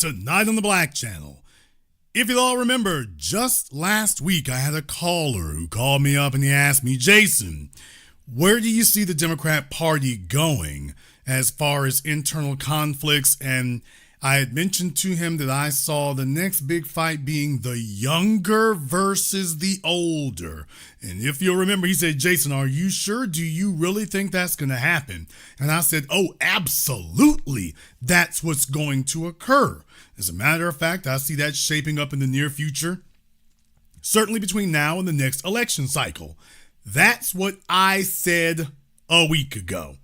tonight on the Black Channel. If you all remember, just last week I had a caller who called me up and he asked me, Jason, where do you see the Democrat Party going as far as internal conflicts? And I had mentioned to him that I saw the next big fight being the younger versus the older. And if you'll remember, he said, Jason, are you sure? Do you really think that's going to happen? And I said, oh, absolutely. That's what's going to occur. As a matter of fact, I see that shaping up in the near future, certainly between now and the next election cycle. That's what I said a week ago.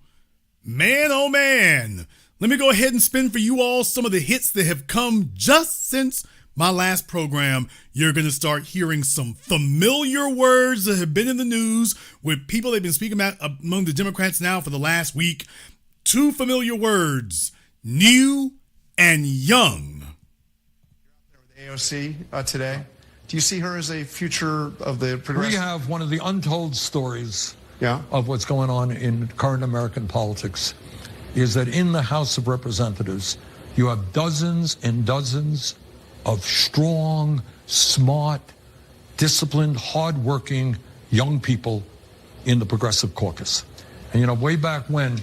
Man, oh man. Let me go ahead and spin for you all some of the hits that have come just since my last program. You're going to start hearing some familiar words that have been in the news with people they've been speaking about among the Democrats now for the last week. Two familiar words, new and young. You're out there with AOC today. Do you see her as a future of the progressive? We have one of the untold stories Yeah. of what's going on in current American politics. Is that in the House of Representatives, you have dozens and dozens of strong, smart, disciplined, hardworking young people in the Progressive Caucus. And, you know, way back when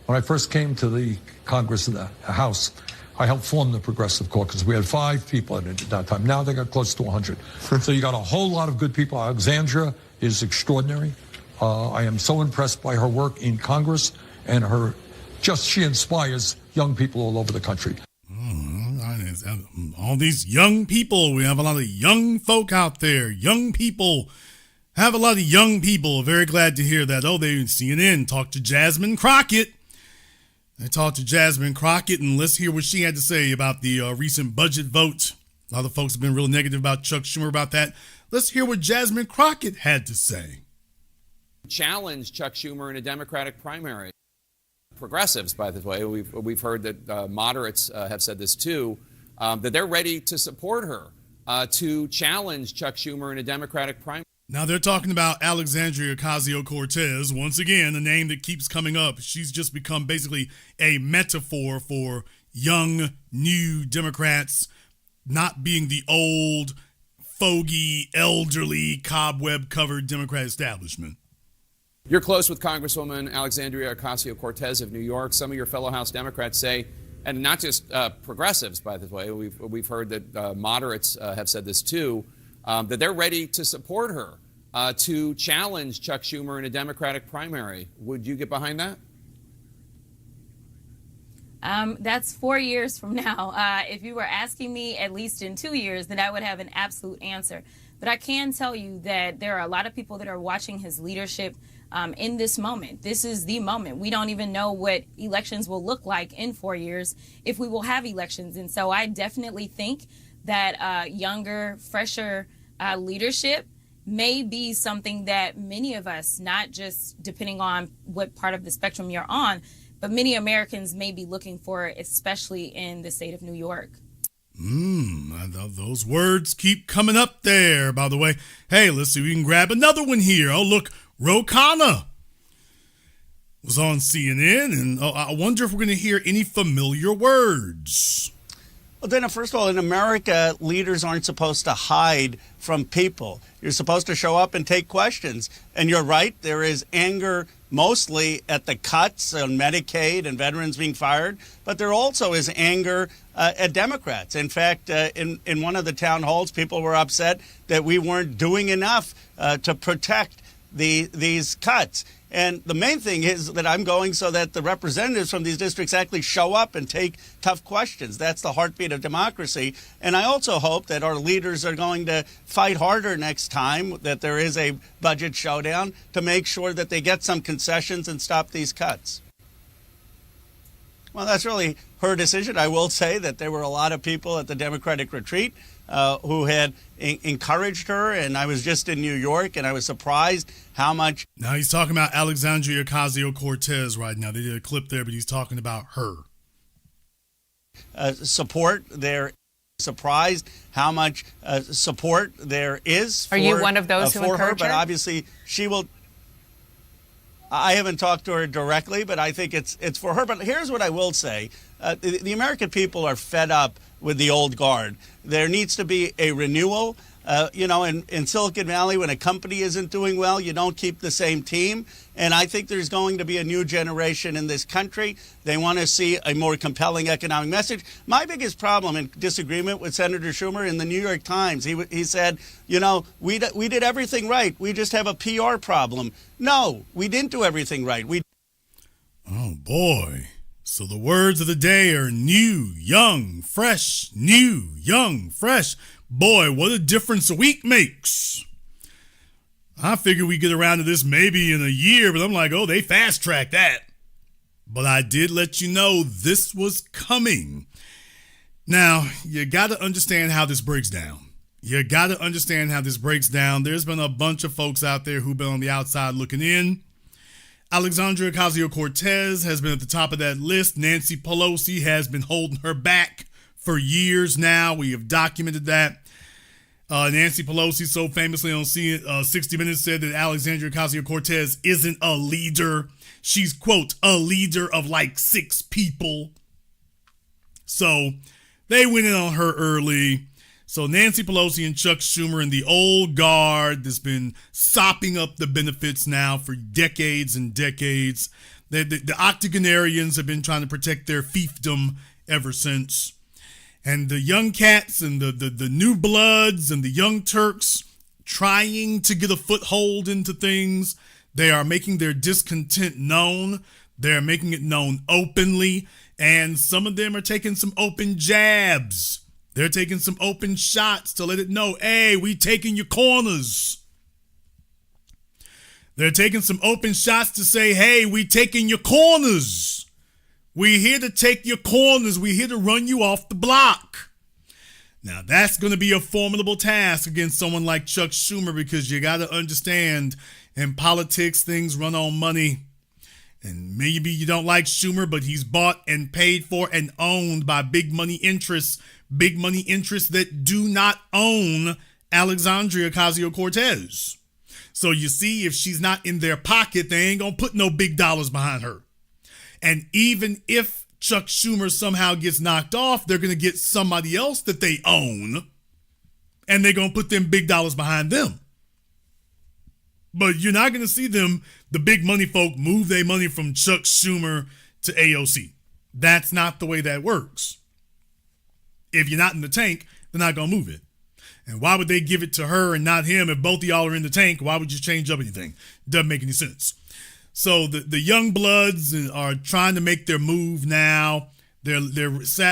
I first came to the Congress and the House, I helped form the Progressive Caucus. We had 5 people at that time. Now they got close to 100. So you got a whole lot of good people. Alexandria is extraordinary. I am so impressed by her work in Congress and her she inspires young people all over the country. All these young people, we have a lot of young folk out there. Young people, have a lot of young people. Very glad to hear that. Oh, CNN talked to Jasmine Crockett. They talked to Jasmine Crockett, and let's hear what she had to say about the recent budget vote. A lot of folks have been real negative about Chuck Schumer about that. Let's hear what Jasmine Crockett had to say. Challenge Chuck Schumer in a Democratic primary. Progressives, by the way, we've heard that moderates have said this too, that they're ready to support her to challenge Chuck Schumer in a Democratic primary. Now they're talking about Alexandria Ocasio-Cortez, once again, a name that keeps coming up. She's just become basically a metaphor for young, new Democrats not being the old, fogey, elderly, cobweb-covered Democrat establishment. You're close with Congresswoman Alexandria Ocasio-Cortez of New York. Some of your fellow House Democrats say, and not just progressives, by the way, we've heard that moderates have said this too, that they're ready to support her to challenge Chuck Schumer in a Democratic primary. Would you get behind that? That's 4 years from now. If you were asking me at least in 2 years, then I would have an absolute answer. But I can tell you that there are a lot of people that are watching his leadership in this moment. This is the moment. We don't even know what elections will look like in 4 years, if we will have elections. And so I definitely think that younger, fresher leadership may be something that many of us, not just depending on what part of the spectrum you're on, but many Americans may be looking for, especially in the state of New York. Those words keep coming up there, by the way. Hey, let's see if we can grab another one here. Oh, look, Khanna was on CNN, and I wonder if we're going to hear any familiar words. Well, Dana, first of all, in America, leaders aren't supposed to hide from people. You're supposed to show up and take questions. And you're right, there is anger mostly at the cuts on Medicaid and veterans being fired, but there also is anger at Democrats. In fact, in one of the town halls, people were upset that we weren't doing enough to protect these cuts. And the main thing is that I'm going so that the representatives from these districts actually show up and take tough questions. That's the heartbeat of democracy. And I also hope that our leaders are going to fight harder next time that there is a budget showdown to make sure that they get some concessions and stop these cuts. Well, that's really her decision. I will say that there were a lot of people at the Democratic retreat who had encouraged her, and I was just in New York, and I was surprised how much. Now he's talking about Alexandria Ocasio-Cortez right now. They did a clip there, but he's talking about her. Support there. Surprised how much support there is for, are you one of those who for her, encourage but her? obviously she will. I haven't talked to her directly, but I think it's for her. But here's what I will say. The American people are fed up with the old guard. There needs to be a renewal. In Silicon Valley, when a company isn't doing well, you don't keep the same team. And I think there's going to be a new generation in this country. They want to see a more compelling economic message. My biggest problem and disagreement with Senator Schumer in the New York Times, he said, we did everything right. We just have a PR problem. No, we didn't do everything right. Oh, boy. So the words of the day are new, young, fresh, new, young, fresh. Boy, what a difference a week makes. I figure we get around to this maybe in a year, but I'm like, oh, they fast-tracked that. But I did let you know this was coming. Now, you got to understand how this breaks down. There's been a bunch of folks out there who've been on the outside looking in. Alexandria Ocasio-Cortez has been at the top of that list. Nancy Pelosi has been holding her back for years now. We have documented that. Nancy Pelosi so famously on 60 Minutes said that Alexandria Ocasio-Cortez isn't a leader. She's, quote, a leader of like 6 people. So they went in on her early. So Nancy Pelosi and Chuck Schumer and the old guard that's been sopping up the benefits now for decades and decades. The octogenarians have been trying to protect their fiefdom ever since. And the young cats and the new bloods and the young Turks trying to get a foothold into things. They are making their discontent known. They're making it known openly. And some of them are taking some open jabs. They're taking some open shots to let it know, hey, we taking your corners. They're taking some open shots to say, hey, we taking your corners. We're here to take your corners. We're here to run you off the block. Now, that's going to be a formidable task against someone like Chuck Schumer, because you got to understand, in politics, things run on money. And maybe you don't like Schumer, but he's bought and paid for and owned by big money interests that do not own Alexandria Ocasio-Cortez. So you see, if she's not in their pocket, they ain't going to put no big dollars behind her. And even if Chuck Schumer somehow gets knocked off, they're going to get somebody else that they own, and they're going to put them big dollars behind them. But you're not going to see them, the big money folk, move their money from Chuck Schumer to AOC. That's not the way that works. If you're not in the tank, they're not going to move it. And why would they give it to her and not him? If both of y'all are in the tank, why would you change up anything? Doesn't make any sense. So the young bloods are trying to make their move now. They're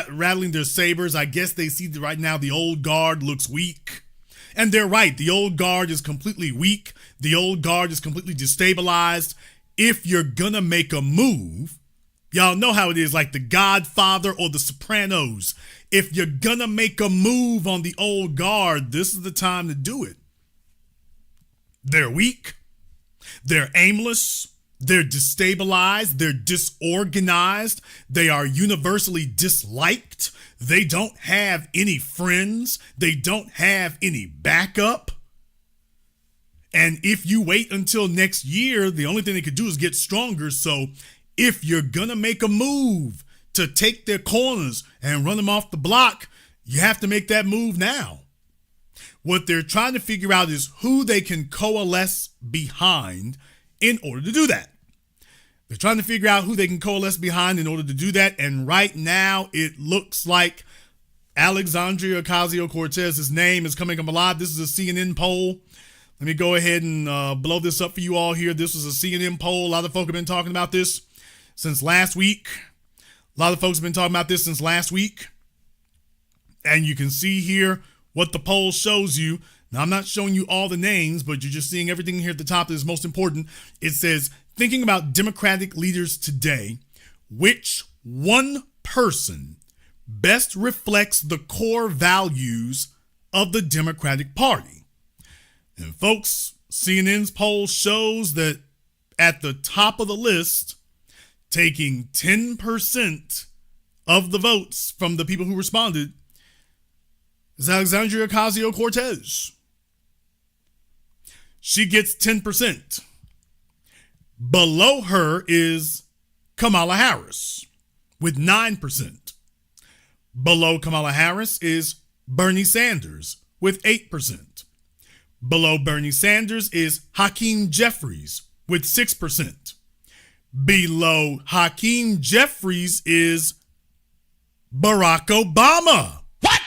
rattling their sabers. I guess they see that right now the old guard looks weak. And they're right. The old guard is completely weak. The old guard is completely destabilized. If you're going to make a move, y'all know how it is, like The Godfather or The Sopranos. If you're going to make a move on the old guard, this is the time to do it. They're weak. They're aimless. They're destabilized. They're disorganized. They are universally disliked. They don't have any friends. They don't have any backup. And if you wait until next year, the only thing they could do is get stronger. So if you're going to make a move to take their corners and run them off the block, you have to make that move now. What they're trying to figure out is who they can coalesce behind in order to do that. They're trying to figure out who they can coalesce behind in order to do that. And right now, it looks like Alexandria Ocasio-Cortez's name is coming up alive. This is a CNN poll. Let me go ahead and blow this up for you all here. This was a CNN poll. A lot of folks have been talking about this since last week. And you can see here what the poll shows you. Now, I'm not showing you all the names, but you're just seeing everything here at the top that is most important. It says, thinking about Democratic leaders today, which one person best reflects the core values of the Democratic Party? And folks, CNN's poll shows that at the top of the list, taking 10% of the votes from the people who responded, is Alexandria Ocasio-Cortez. She gets 10%. Below her is Kamala Harris with 9%. Below Kamala Harris is Bernie Sanders with 8%. Below Bernie Sanders is Hakeem Jeffries with 6%. Below Hakeem Jeffries is Barack Obama. What?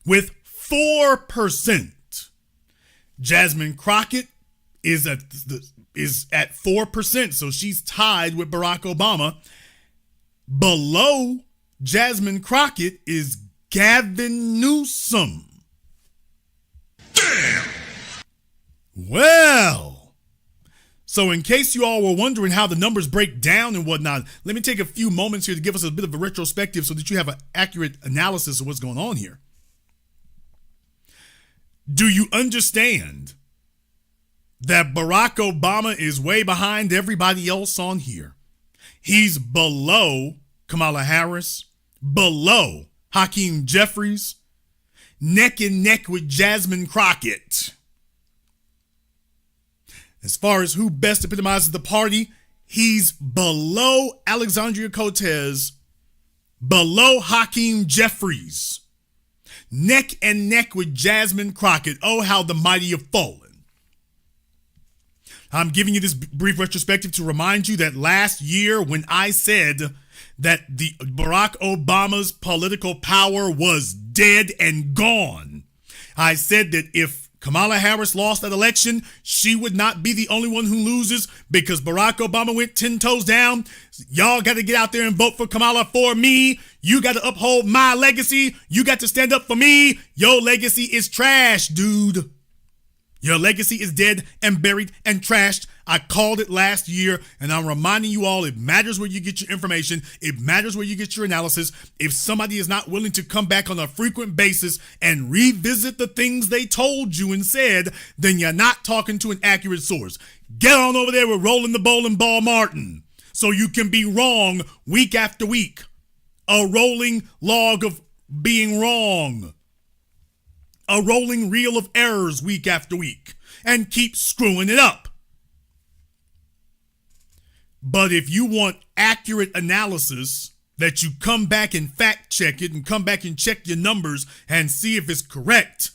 With 4%. Jasmine Crockett is at 4%, so she's tied with Barack Obama. Below Jasmine Crockett is Gavin Newsom. Damn! Well, so in case you all were wondering how the numbers break down and whatnot, let me take a few moments here to give us a bit of a retrospective so that you have an accurate analysis of what's going on here. Do you understand that Barack Obama is way behind everybody else on here? He's below Kamala Harris, below Hakeem Jeffries, neck and neck with Jasmine Crockett. As far as who best epitomizes the party, he's below Alexandria Cortez, below Hakeem Jeffries, neck and neck with Jasmine Crockett. Oh, how the mighty have fallen. I'm giving you this brief retrospective to remind you that last year when I said that the Barack Obama's political power was dead and gone, I said that if Kamala Harris lost that election, she would not be the only one who loses because Barack Obama went 10 toes down. Y'all got to get out there and vote for Kamala for me. You got to uphold my legacy. You got to stand up for me. Your legacy is trash, dude. Your legacy is dead and buried and trashed. I called it last year, and I'm reminding you all, it matters where you get your information. It matters where you get your analysis. If somebody is not willing to come back on a frequent basis and revisit the things they told you and said, then you're not talking to an accurate source. Get on over there with Rolling the Bowling Ball Martin so you can be wrong week after week. A rolling log of being wrong. A rolling reel of errors week after week, and keep screwing it up. But if you want accurate analysis, that you come back and fact check it and come back and check your numbers and see if it's correct,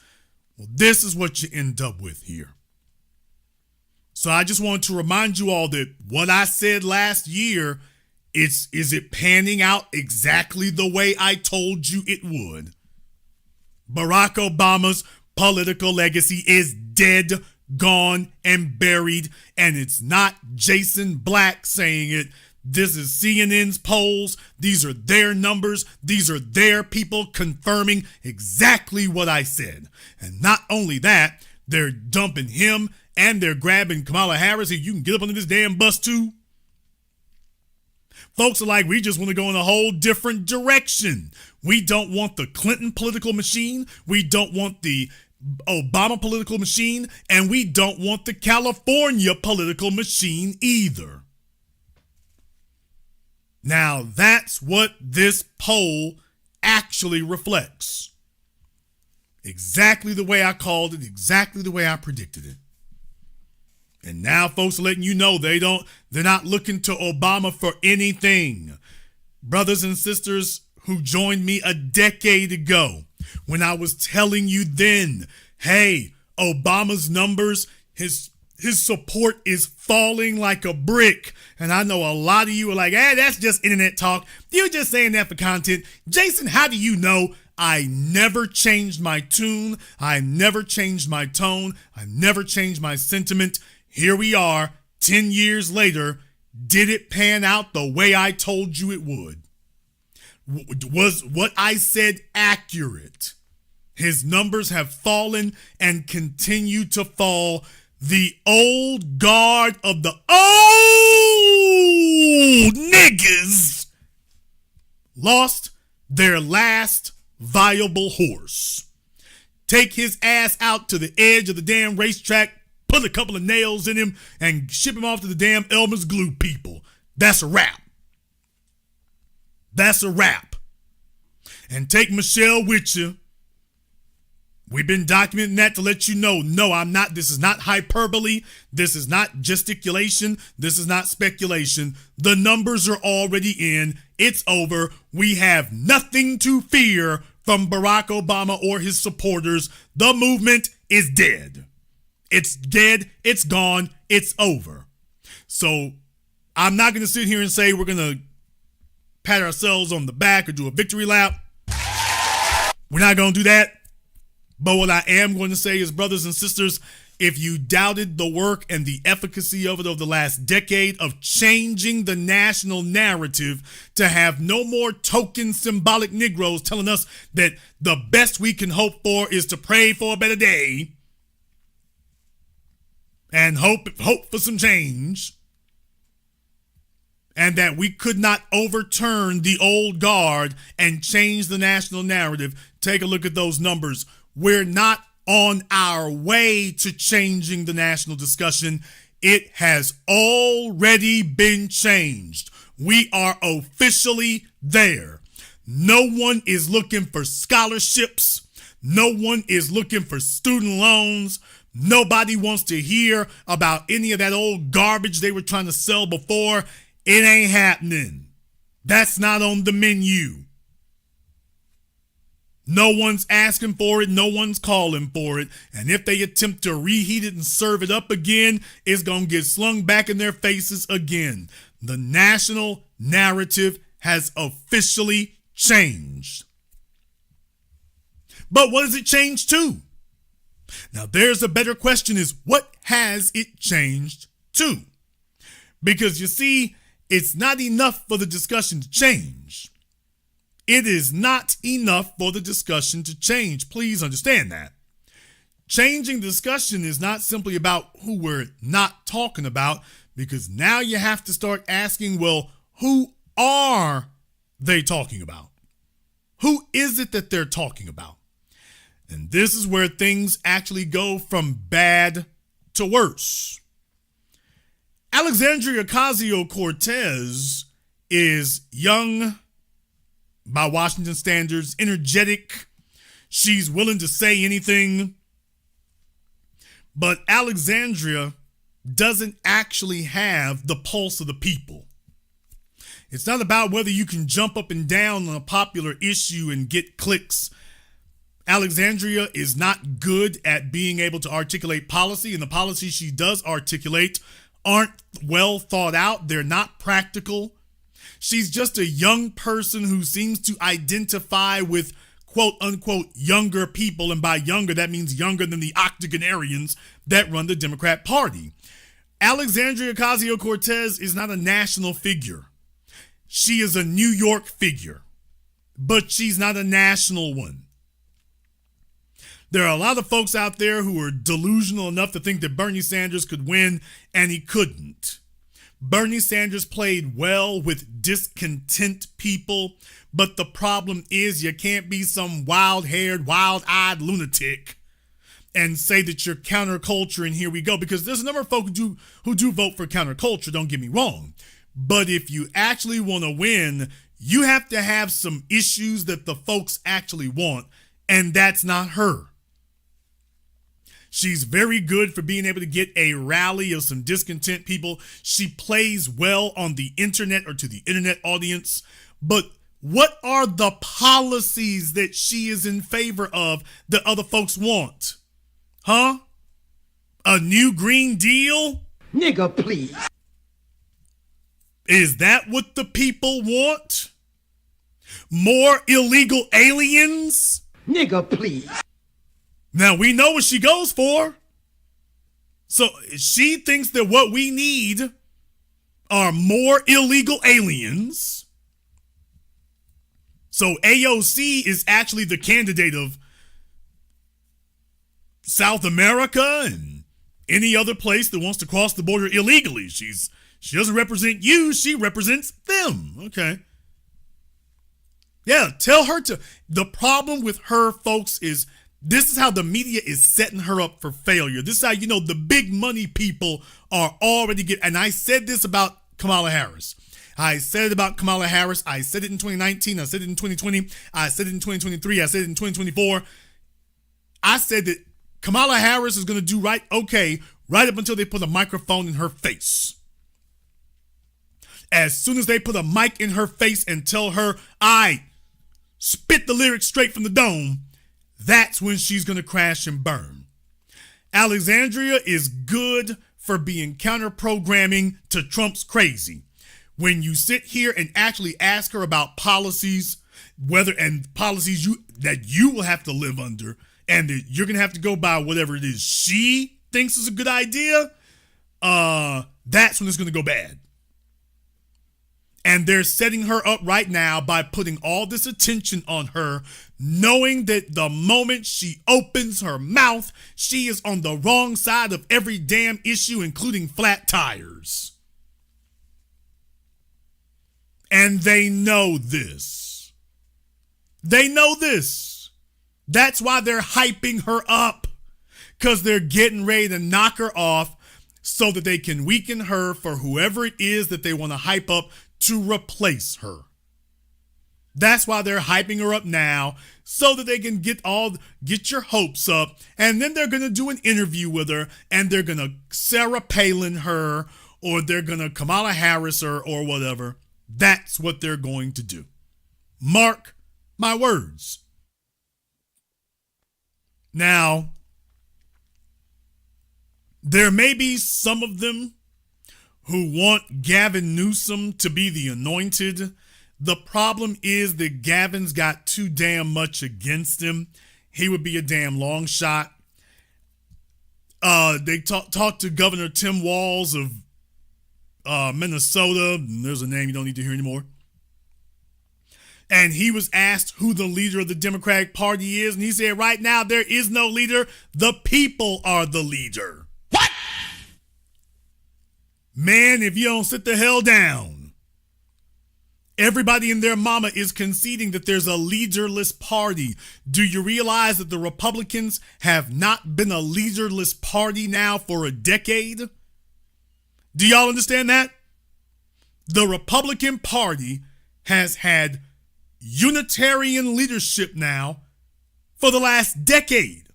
well, this is what you end up with here. So I just wanted to remind you all that what I said last year, is it panning out exactly the way I told you it would? Barack Obama's political legacy is dead, gone, and buried, and it's not Jason Black saying it. This is CNN's polls. These are their numbers. These are their people confirming exactly what I said. And not only that, they're dumping him and they're grabbing Kamala Harris, and you can get up under this damn bus too. Folks are like, we just want to go in a whole different direction. We don't want the Clinton political machine. We don't want the Obama political machine. And we don't want the California political machine either. Now, that's what this poll actually reflects. Exactly the way I called it, exactly the way I predicted it. And now folks are letting you know they're not looking to Obama for anything. Brothers and sisters who joined me a decade ago when I was telling you then, hey, Obama's numbers, his support is falling like a brick. And I know a lot of you are like, hey, that's just internet talk. You're just saying that for content. Jason, how do you know? I never changed my tune. I never changed my tone. I never changed my sentiment. Here we are, 10 years later. Did it pan out the way I told you it would? Was what I said accurate? His numbers have fallen and continue to fall. The old guard of the old niggas lost their last viable horse. Take his ass out to the edge of the damn racetrack, put a couple of nails in him, and ship him off to the damn Elmer's glue people. That's a wrap. That's a wrap. And take Michelle with you We've been documenting that to let you know, no, I'm not. This is not hyperbole. This is not gesticulation. This is not speculation. The numbers are already in. It's over. We have nothing to fear from Barack Obama or his supporters. The movement is dead. It's dead. It's gone. It's over. So I'm not going to sit here and say we're going to pat ourselves on the back or do a victory lap. We're not going to do that. But what I am going to say is, brothers and sisters, if you doubted the work and the efficacy of it over the last decade of changing the national narrative to have no more token symbolic Negroes telling us that the best we can hope for is to pray for a better day and hope for some change, and that we could not overturn the old guard and change the national narrative, take a look at those numbers. We're not on our way to changing the national discussion. It has already been changed. We are officially there. No one is looking for scholarships. No one is looking for student loans. Nobody wants to hear about any of that old garbage they were trying to sell before. It ain't happening. That's not on the menu. No one's asking for it. No one's calling for it. And if they attempt to reheat it and serve it up again, it's going to get slung back in their faces again. The national narrative has officially changed. But what has it changed to? Now, there's a better question, is what has it changed to? Because you see, it's not enough for the discussion to change. It is not enough for the discussion to change. Please understand that. Changing the discussion is not simply about who we're not talking about, because now you have to start asking, well, who are they talking about? Who is it that they're talking about? And this is where things actually go from bad to worse. Alexandria Ocasio-Cortez is young, by Washington standards, energetic. She's willing to say anything. But Alexandria doesn't actually have the pulse of the people. It's not about whether you can jump up and down on a popular issue and get clicks. Alexandria is not good at being able to articulate policy, and the policies she does articulate aren't well thought out. They're not practical. She's just a young person who seems to identify with quote unquote younger people. And by younger, that means younger than the octogenarians that run the Democrat Party. Alexandria Ocasio-Cortez is not a national figure. She is a New York figure, but she's not a national one. There are a lot of folks out there who are delusional enough to think that Bernie Sanders could win, and he couldn't. Bernie Sanders played well with discontent people, but the problem is you can't be some wild-haired, wild-eyed lunatic and say that you're counterculture and here we go, because there's a number of folks who do vote for counterculture, don't get me wrong. But if you actually want to win, you have to have some issues that the folks actually want, and that's not her. She's very good for being able to get a rally of some discontent people. She plays well on the internet or to the internet audience. But what are the policies that she is in favor of that other folks want? Huh? A new Green Deal? Nigga, please. Is that what the people want? More illegal aliens? Nigga, please. Now, we know what she goes for. So she thinks that what we need are more illegal aliens. So AOC is actually the candidate of South America and any other place that wants to cross the border illegally. She doesn't represent you, she represents them. Okay. Yeah, tell her to. The problem with her, folks, is this is how the media is setting her up for failure. This is how you know the big money people are already getting. And I said this about Kamala Harris. I said it about Kamala Harris. I said it in 2019. I said it in 2020. I said it in 2023. I said it in 2024. I said that Kamala Harris is going to do right up until they put a microphone in her face. As soon as they put a mic in her face and tell her, I spit the lyrics straight from the dome, that's when she's going to crash and burn. Alexandria is good for being counter-programming to Trump's crazy. When you sit here and actually ask her about policies, policies that you will have to live under, and that you're going to have to go by whatever it is she thinks is a good idea, that's when it's going to go bad. And they're setting her up right now by putting all this attention on her, knowing that the moment she opens her mouth, she is on the wrong side of every damn issue, including flat tires. And they know this. They know this. That's why they're hyping her up, because they're getting ready to knock her off so that they can weaken her for whoever it is that they want to hype up to replace her. That's why they're hyping her up now, so that they can get your hopes up, and then they're going to do an interview with her, and they're going to Sarah Palin her, or they're going to Kamala Harris her, or whatever. That's what they're going to do. Mark my words. Now, there may be some of them who want Gavin Newsom to be the anointed. The problem is that Gavin's got too damn much against him. He would be a damn long shot. They talked to Governor Tim Walz of Minnesota. There's a name you don't need to hear anymore. And he was asked who the leader of the Democratic Party is. And he said, right now, there is no leader. The people are the leader. What? Man, if you don't sit the hell down. Everybody and their mama is conceding that there's a leaderless party. Do you realize that the Republicans have not been a leaderless party now for a decade? Do y'all understand that? The Republican Party has had Unitarian leadership now for the last decade.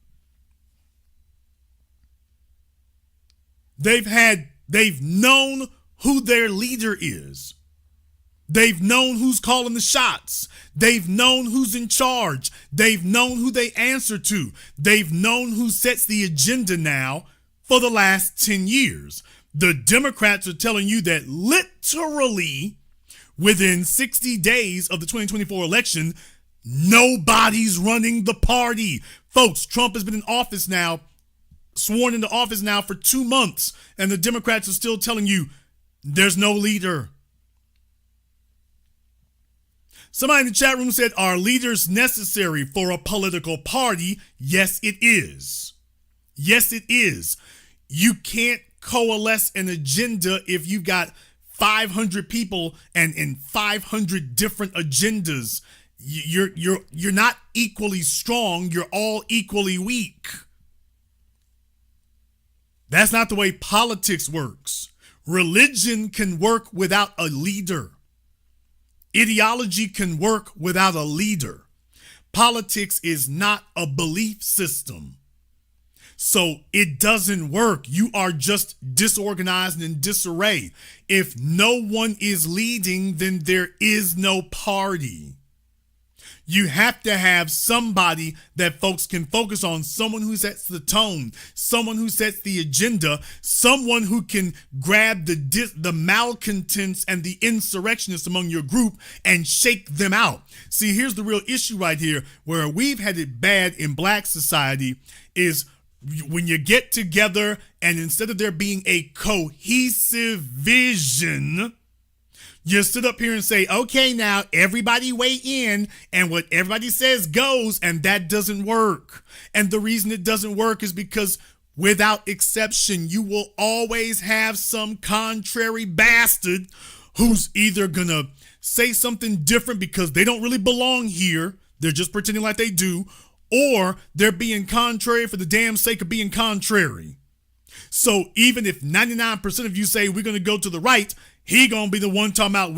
They've known who their leader is. They've known who's calling the shots. They've known who's in charge. They've known who they answer to. They've known who sets the agenda now for the last 10 years. The Democrats are telling you that literally within 60 days of the 2024 election, nobody's running the party. Folks, Trump has been in office now, sworn into office now for 2 months, and the Democrats are still telling you there's no leader. Somebody in the chat room said, are leaders necessary for a political party? Yes, it is. Yes, it is. You can't coalesce an agenda if you've got 500 people and 500 different agendas. You're not equally strong. You're all equally weak. That's not the way politics works. Religion can work without a leader. Ideology can work without a leader. Politics is not a belief system. So it doesn't work. You are just disorganized and in disarray. If no one is leading, then there is no party. You have to have somebody that folks can focus on, someone who sets the tone, someone who sets the agenda, someone who can grab the malcontents and the insurrectionists among your group and shake them out. See, here's the real issue right here, where we've had it bad in black society is when you get together and instead of there being a cohesive vision, you sit up here and say, okay, now everybody weigh in and what everybody says goes, and that doesn't work. And the reason it doesn't work is because without exception, you will always have some contrary bastard who's either gonna say something different because they don't really belong here. They're just pretending like they do, or they're being contrary for the damn sake of being contrary. So even if 99% of you say we're going to go to the right, he going to be the one talking about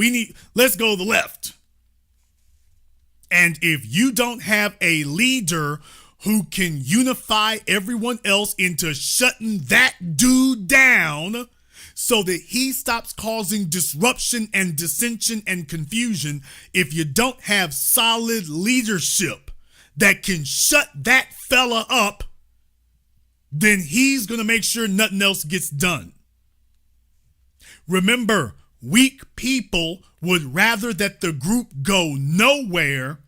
let's go to the left. And if you don't have a leader who can unify everyone else into shutting that dude down so that he stops causing disruption and dissension and confusion. If you don't have solid leadership that can shut that fella up, then he's going to make sure nothing else gets done. Remember, weak people would rather that the group go nowhere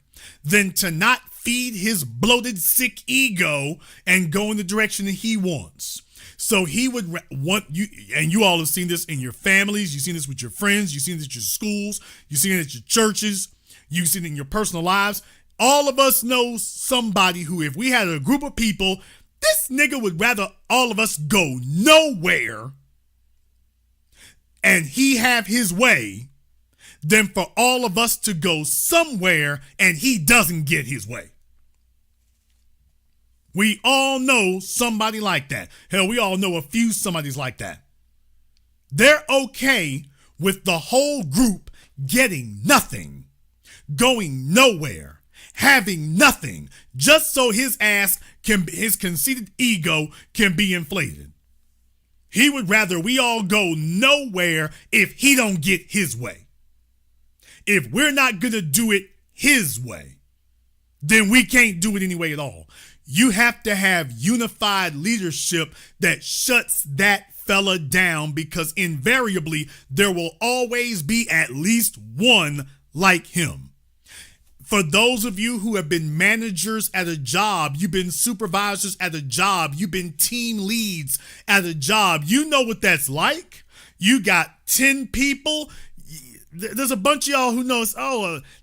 than to not feed his bloated, sick ego and go in the direction that he wants. So he would want you, and you all have seen this in your families, you've seen this with your friends, you've seen this at your schools, you've seen it at your churches, you've seen it in your personal lives. All of us know somebody who, if we had a group of people, this nigga would rather all of us go nowhere and he have his way than for all of us to go somewhere and he doesn't get his way. We all know somebody like that. Hell, we all know a few somebodies like that. They're okay with the whole group getting nothing, going nowhere, having nothing, just so his conceited ego can be inflated. He would rather we all go nowhere if he don't get his way. If we're not going to do it his way, then we can't do it anyway at all. You have to have unified leadership that shuts that fella down, because invariably there will always be at least one like him. For those of you who have been managers at a job, you've been supervisors at a job, you've been team leads at a job, you know what that's like. You got 10 people. There's a bunch of y'all who knows,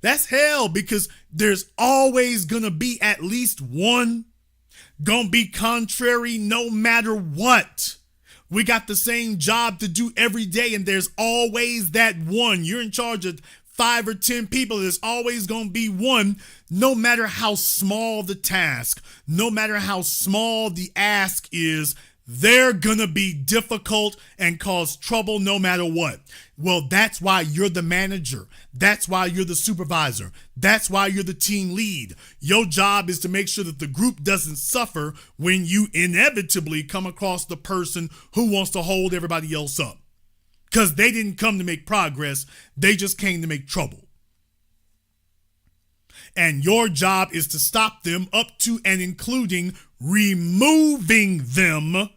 that's hell, because there's always going to be at least one gonna be contrary no matter what. We got the same job to do every day, and there's always that one. You're in charge of 5 or 10 people. There's always gonna be one, no matter how small the task, no matter how small the ask is. They're gonna be difficult and cause trouble no matter what. Well, that's why you're the manager. That's why you're the supervisor. That's why you're the team lead. Your job is to make sure that the group doesn't suffer when you inevitably come across the person who wants to hold everybody else up. Because they didn't come to make progress. They just came to make trouble. And your job is to stop them, up to and including removing them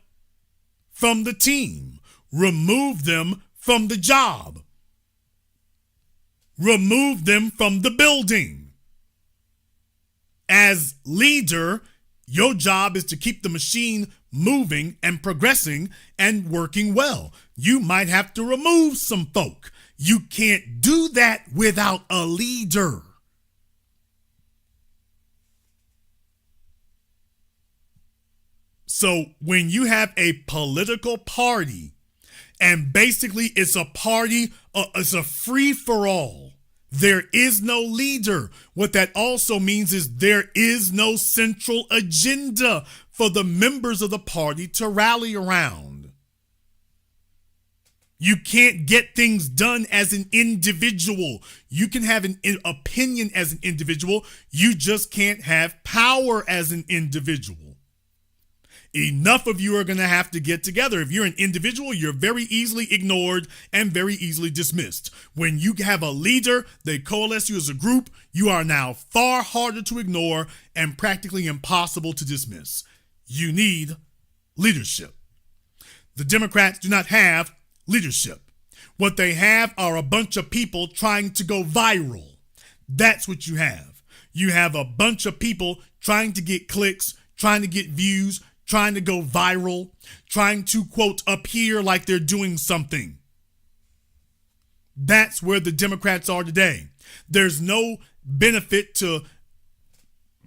from the team. Remove them from the job. Remove them from the building. As leader, your job is to keep the machine moving and progressing and working well. You might have to remove some folk. You can't do that without a leader. So when you have a political party, and basically it's a party, it's a free-for-all, there is no leader. What that also means is there is no central agenda for the members of the party to rally around. You can't get things done as an individual. You can have an opinion as an individual. You just can't have power as an individual. Enough of you are going to have to get together. If you're an individual, you're very easily ignored and very easily dismissed. When you have a leader, they coalesce you as a group, you are now far harder to ignore and practically impossible to dismiss. You need leadership. The Democrats do not have leadership. What they have are a bunch of people trying to go viral. That's what you have. You have a bunch of people trying to get clicks, trying to get views, trying to go viral, trying to, quote, appear like they're doing something. That's where the Democrats are today. There's no benefit to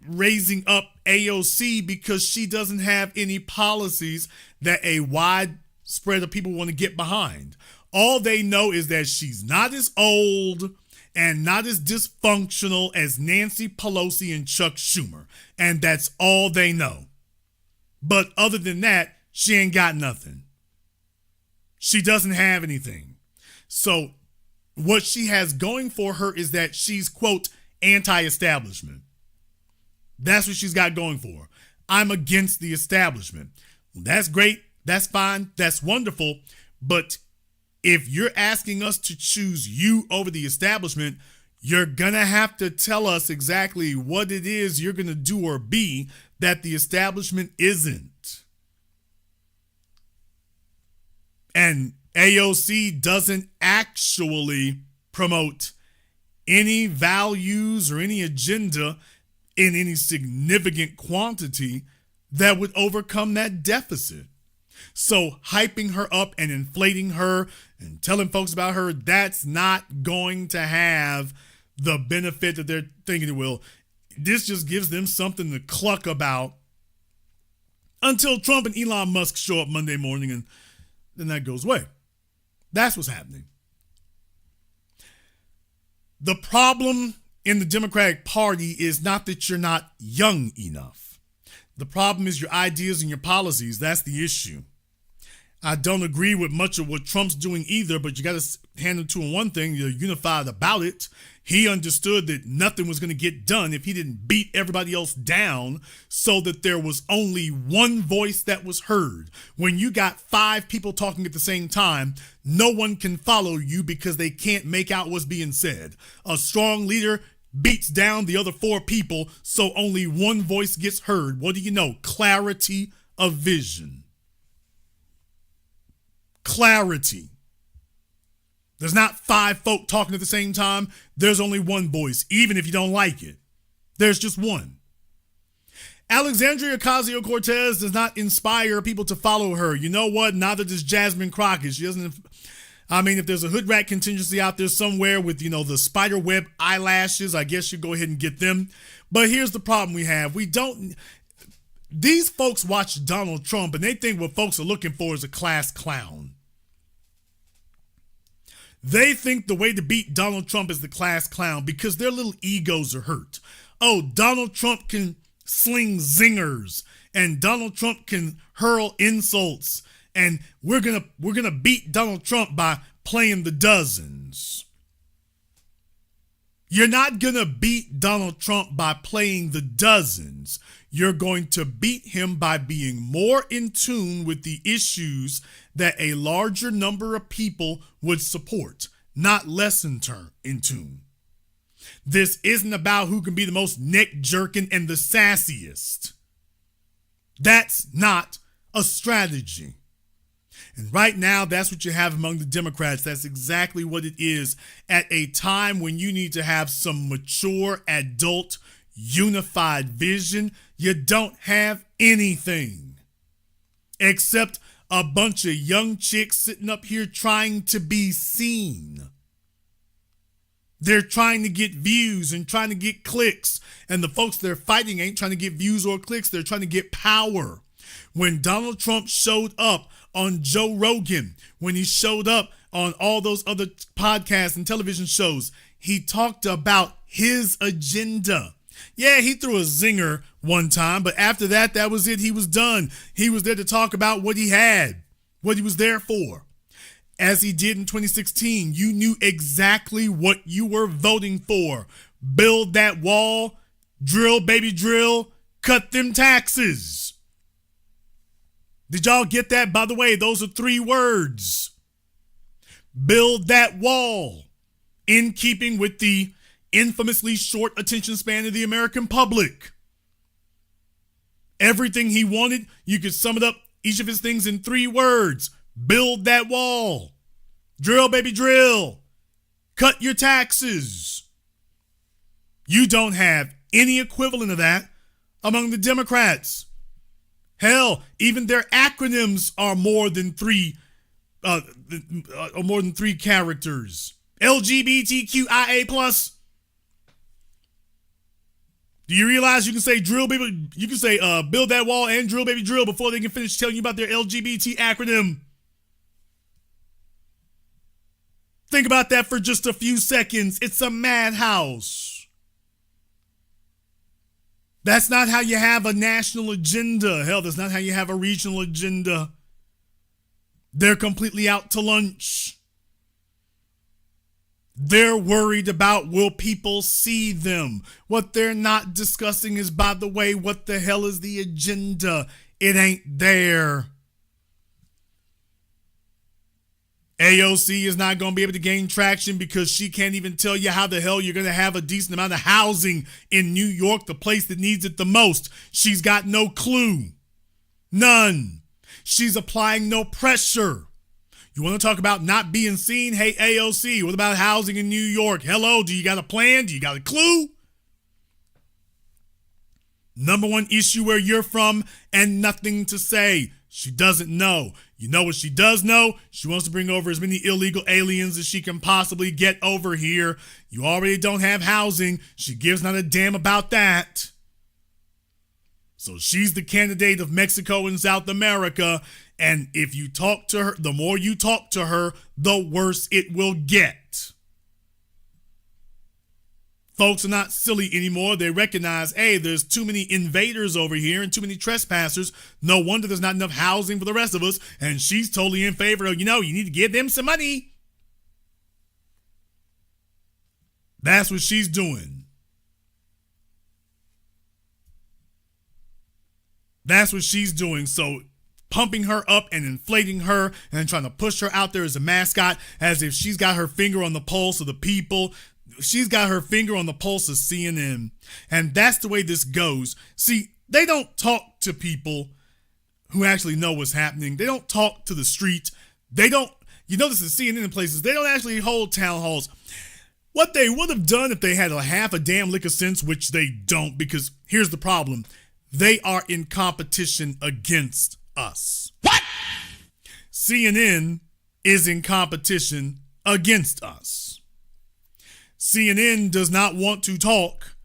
raising up AOC because she doesn't have any policies that a wide spread of people want to get behind. All they know is that she's not as old and not as dysfunctional as Nancy Pelosi and Chuck Schumer. And that's all they know. But other than that, she ain't got nothing. She doesn't have anything. So what she has going for her is that she's, quote, anti-establishment. That's what she's got going for her. I'm against the establishment. Well, that's great. That's fine. That's wonderful. But if you're asking us to choose you over the establishment, you're going to have to tell us exactly what it is you're going to do or be that the establishment isn't. And AOC doesn't actually promote any values or any agenda in any significant quantity that would overcome that deficit. So hyping her up and inflating her and telling folks about her, that's not going to have the benefit that they're thinking it will. This just gives them something to cluck about until Trump and Elon Musk show up Monday morning, and then that goes away. That's what's happening. The problem in the Democratic Party is not that you're not young enough. The problem is your ideas and your policies. That's the issue. I don't agree with much of what Trump's doing either, but you got to hand it to him one thing. You're unified about it. He understood that nothing was going to get done if he didn't beat everybody else down, so that there was only one voice that was heard. When you got 5 people talking at the same time, no one can follow you because they can't make out what's being said. A strong leader beats down the other 4 people, so only one voice gets heard. What do you know? Clarity of vision. Clarity. There's not 5 folk talking at the same time. There's only one voice, even if you don't like it. There's just one. Alexandria Ocasio-Cortez does not inspire people to follow her. You know what? Neither does Jasmine Crockett. She doesn't. I mean, if there's a hood rat contingency out there somewhere with, the spider web eyelashes, I guess you go ahead and get them. But here's the problem we have. These folks watch Donald Trump and they think what folks are looking for is a class clown. They think the way to beat Donald Trump is the class clown because their little egos are hurt. Oh, Donald Trump can sling zingers and Donald Trump can hurl insults, and we're gonna beat Donald Trump by playing the dozens. You're not gonna beat Donald Trump by playing the dozens. You're going to beat him by being more in tune with the issues that a larger number of people would support, not less in tune. This isn't about who can be the most neck-jerking and the sassiest. That's not a strategy. And right now, that's what you have among the Democrats. That's exactly what it is at a time when you need to have some mature, adult, unified vision. You don't have anything except a bunch of young chicks sitting up here trying to be seen. They're trying to get views and trying to get clicks. And the folks they're fighting ain't trying to get views or clicks. They're trying to get power. When Donald Trump showed up on Joe Rogan, when he showed up on all those other podcasts and television shows, he talked about his agenda. Yeah, he threw a zinger one time, but after that, that was it. He was done. He was there to talk about what he had, what he was there for. As he did in 2016, you knew exactly what you were voting for. Build that wall, drill, baby, drill, cut them taxes. Did y'all get that? By the way, those are 3 words. Build that wall, in keeping with the infamously short attention span of the American public. Everything he wanted, you could sum it up, each of his things, in 3 words. Build that wall. Drill, baby, drill. Cut your taxes. You don't have any equivalent of that among the Democrats. Hell, even their acronyms are more than 3 characters. LGBTQIA+. Do you realize you can say drill, baby? You can say build that wall and drill, baby, drill before they can finish telling you about their LGBT acronym. Think about that for just a few seconds. It's a madhouse. That's not how you have a national agenda. Hell, that's not how you have a regional agenda. They're completely out to lunch. They're worried about will people see them. What they're not discussing is, by the way, what the hell is the agenda? It ain't there. AOC is not going to be able to gain traction because she can't even tell you how the hell you're going to have a decent amount of housing in New York, the place that needs it the most. She's got no clue. None. She's applying no pressure. You want to talk about not being seen? Hey, AOC, what about housing in New York? Hello, do you got a plan? Do you got a clue? Number one issue where you're from and nothing to say. She doesn't know. You know what she does know? She wants to bring over as many illegal aliens as she can possibly get over here. You already don't have housing. She gives not a damn about that. So she's the candidate of Mexico and South America. And if you talk to her, the more you talk to her, the worse it will get. Folks are not silly anymore. They recognize, hey, there's too many invaders over here and too many trespassers. No wonder there's not enough housing for the rest of us. And she's totally in favor of, you need to give them some money. That's what she's doing. That's what she's doing. So pumping her up and inflating her and trying to push her out there as a mascot, as if she's got her finger on the pulse of the people. She's got her finger on the pulse of CNN. And that's the way this goes. See, they don't talk to people who actually know what's happening. They don't talk to the street. They don't, this is CNN in places. They don't actually hold town halls. What they would have done if they had a half a damn lick of sense, which they don't, because here's the problem. They are in competition against us. What? CNN is in competition against us. CNN does not want to talk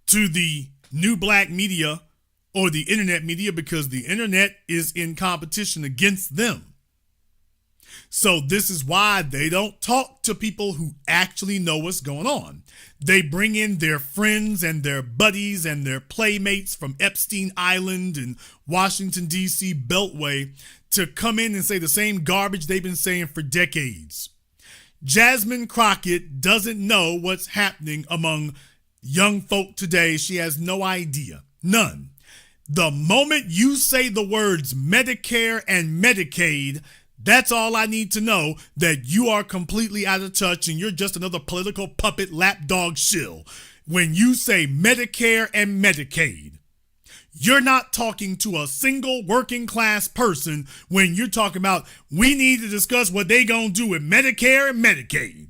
to the new black media or the internet media because the internet is in competition against them. So this is why they don't talk to people who actually know what's going on. They bring in their friends and their buddies and their playmates from Epstein Island and Washington, D.C. Beltway to come in and say the same garbage they've been saying for decades. Jasmine Crockett doesn't know what's happening among young folk today. She has no idea. None. The moment you say the words Medicare and Medicaid, that's all I need to know, that you are completely out of touch and you're just another political puppet lapdog shill. When you say Medicare and Medicaid, you're not talking to a single working class person when you're talking about we need to discuss what they gonna do with Medicare and Medicaid.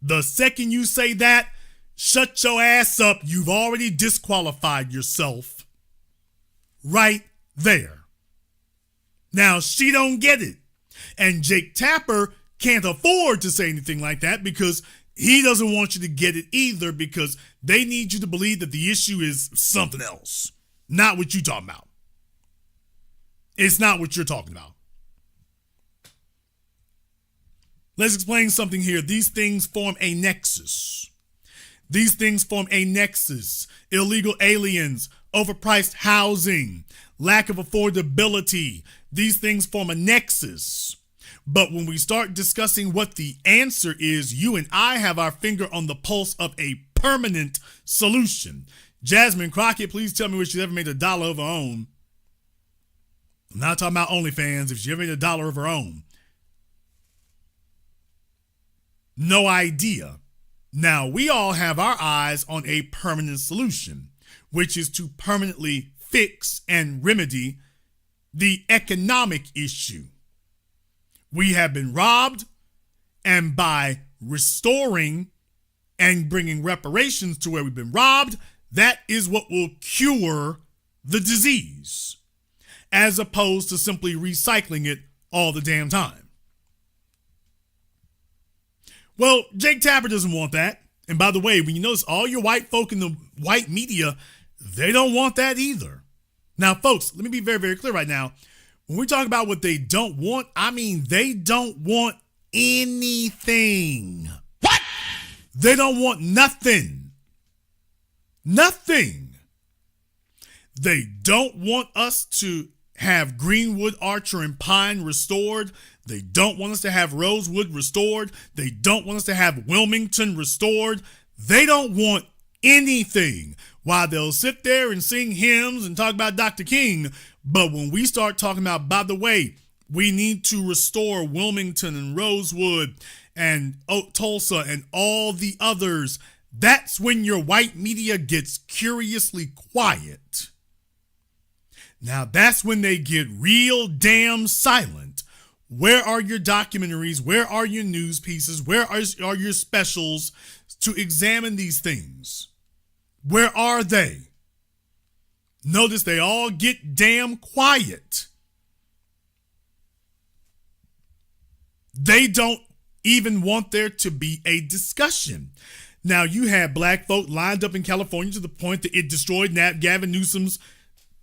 The second you say that, shut your ass up. You've already disqualified yourself right there. Now, she don't get it. And Jake Tapper can't afford to say anything like that because he doesn't want you to get it either, because they need you to believe that the issue is something else, not what you're talking about. It's not what you're talking about. Let's explain something here. These things form a nexus. These things form a nexus. Illegal aliens, overpriced housing, lack of affordability. These things form a nexus. But when we start discussing what the answer is, you and I have our finger on the pulse of a permanent solution. Jasmine Crockett, please tell me where she's ever made $1 of her own. I'm not talking about OnlyFans. If she ever made $1 of her own. No idea. Now, we all have our eyes on a permanent solution, which is to permanently fix and remedy the economic issue. We have been robbed, and by restoring and bringing reparations to where we've been robbed, that is what will cure the disease, as opposed to simply recycling it all the damn time. Well, Jake Tapper doesn't want that. And by the way, when you notice all your white folk in the white media, they don't want that either. Now, folks, let me be very, very clear right now. When we talk about what they don't want, I mean they don't want anything. What? They don't want nothing. Nothing. They don't want us to have Greenwood, Archer, and Pine restored. They don't want us to have Rosewood restored. They don't want us to have Wilmington restored. They don't want anything. While they'll sit there and sing hymns and talk about Dr. King, but when we start talking about, by the way, we need to restore Wilmington and Rosewood and Tulsa and all the others, that's when your white media gets curiously quiet. Now that's when they get real damn silent. Where are your documentaries? Where are your news pieces? Where are your specials to examine these things? Where are they? Notice they all get damn quiet. They don't even want there to be a discussion. Now, you had black folk lined up in California to the point that it destroyed Gavin Newsom's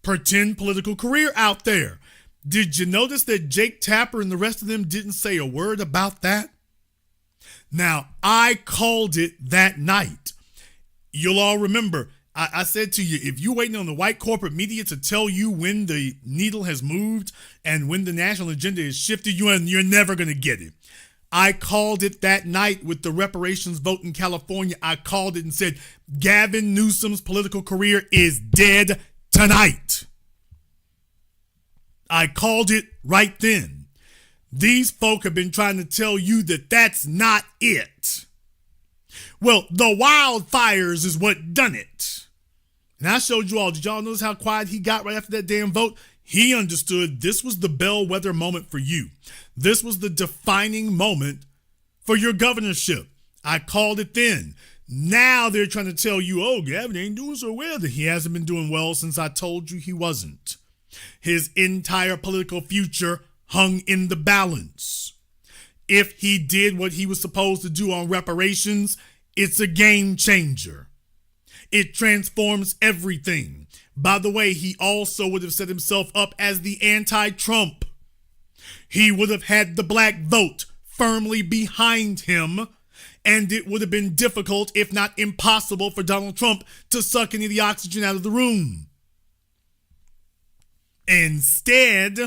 pretend political career out there. Did you notice that Jake Tapper and the rest of them didn't say a word about that? Now, I called it that night. You'll all remember, I said to you, if you're waiting on the white corporate media to tell you when the needle has moved and when the national agenda is shifted, you're never going to get it. I called it that night with the reparations vote in California. I called it and said, Gavin Newsom's political career is dead tonight. I called it right then. These folk have been trying to tell you that that's not it. Well, the wildfires is what done it. And I showed you all, did y'all notice how quiet he got right after that damn vote? He understood this was the bellwether moment for you. This was the defining moment for your governorship. I called it then. Now they're trying to tell you, oh, Gavin ain't doing so well. That he hasn't been doing well since I told you he wasn't. His entire political future hung in the balance. If he did what he was supposed to do on reparations, it's a game changer. It transforms everything. By the way, he also would have set himself up as the anti-Trump. He would have had the black vote firmly behind him, and it would have been difficult, if not impossible, for Donald Trump to suck any of the oxygen out of the room. Instead,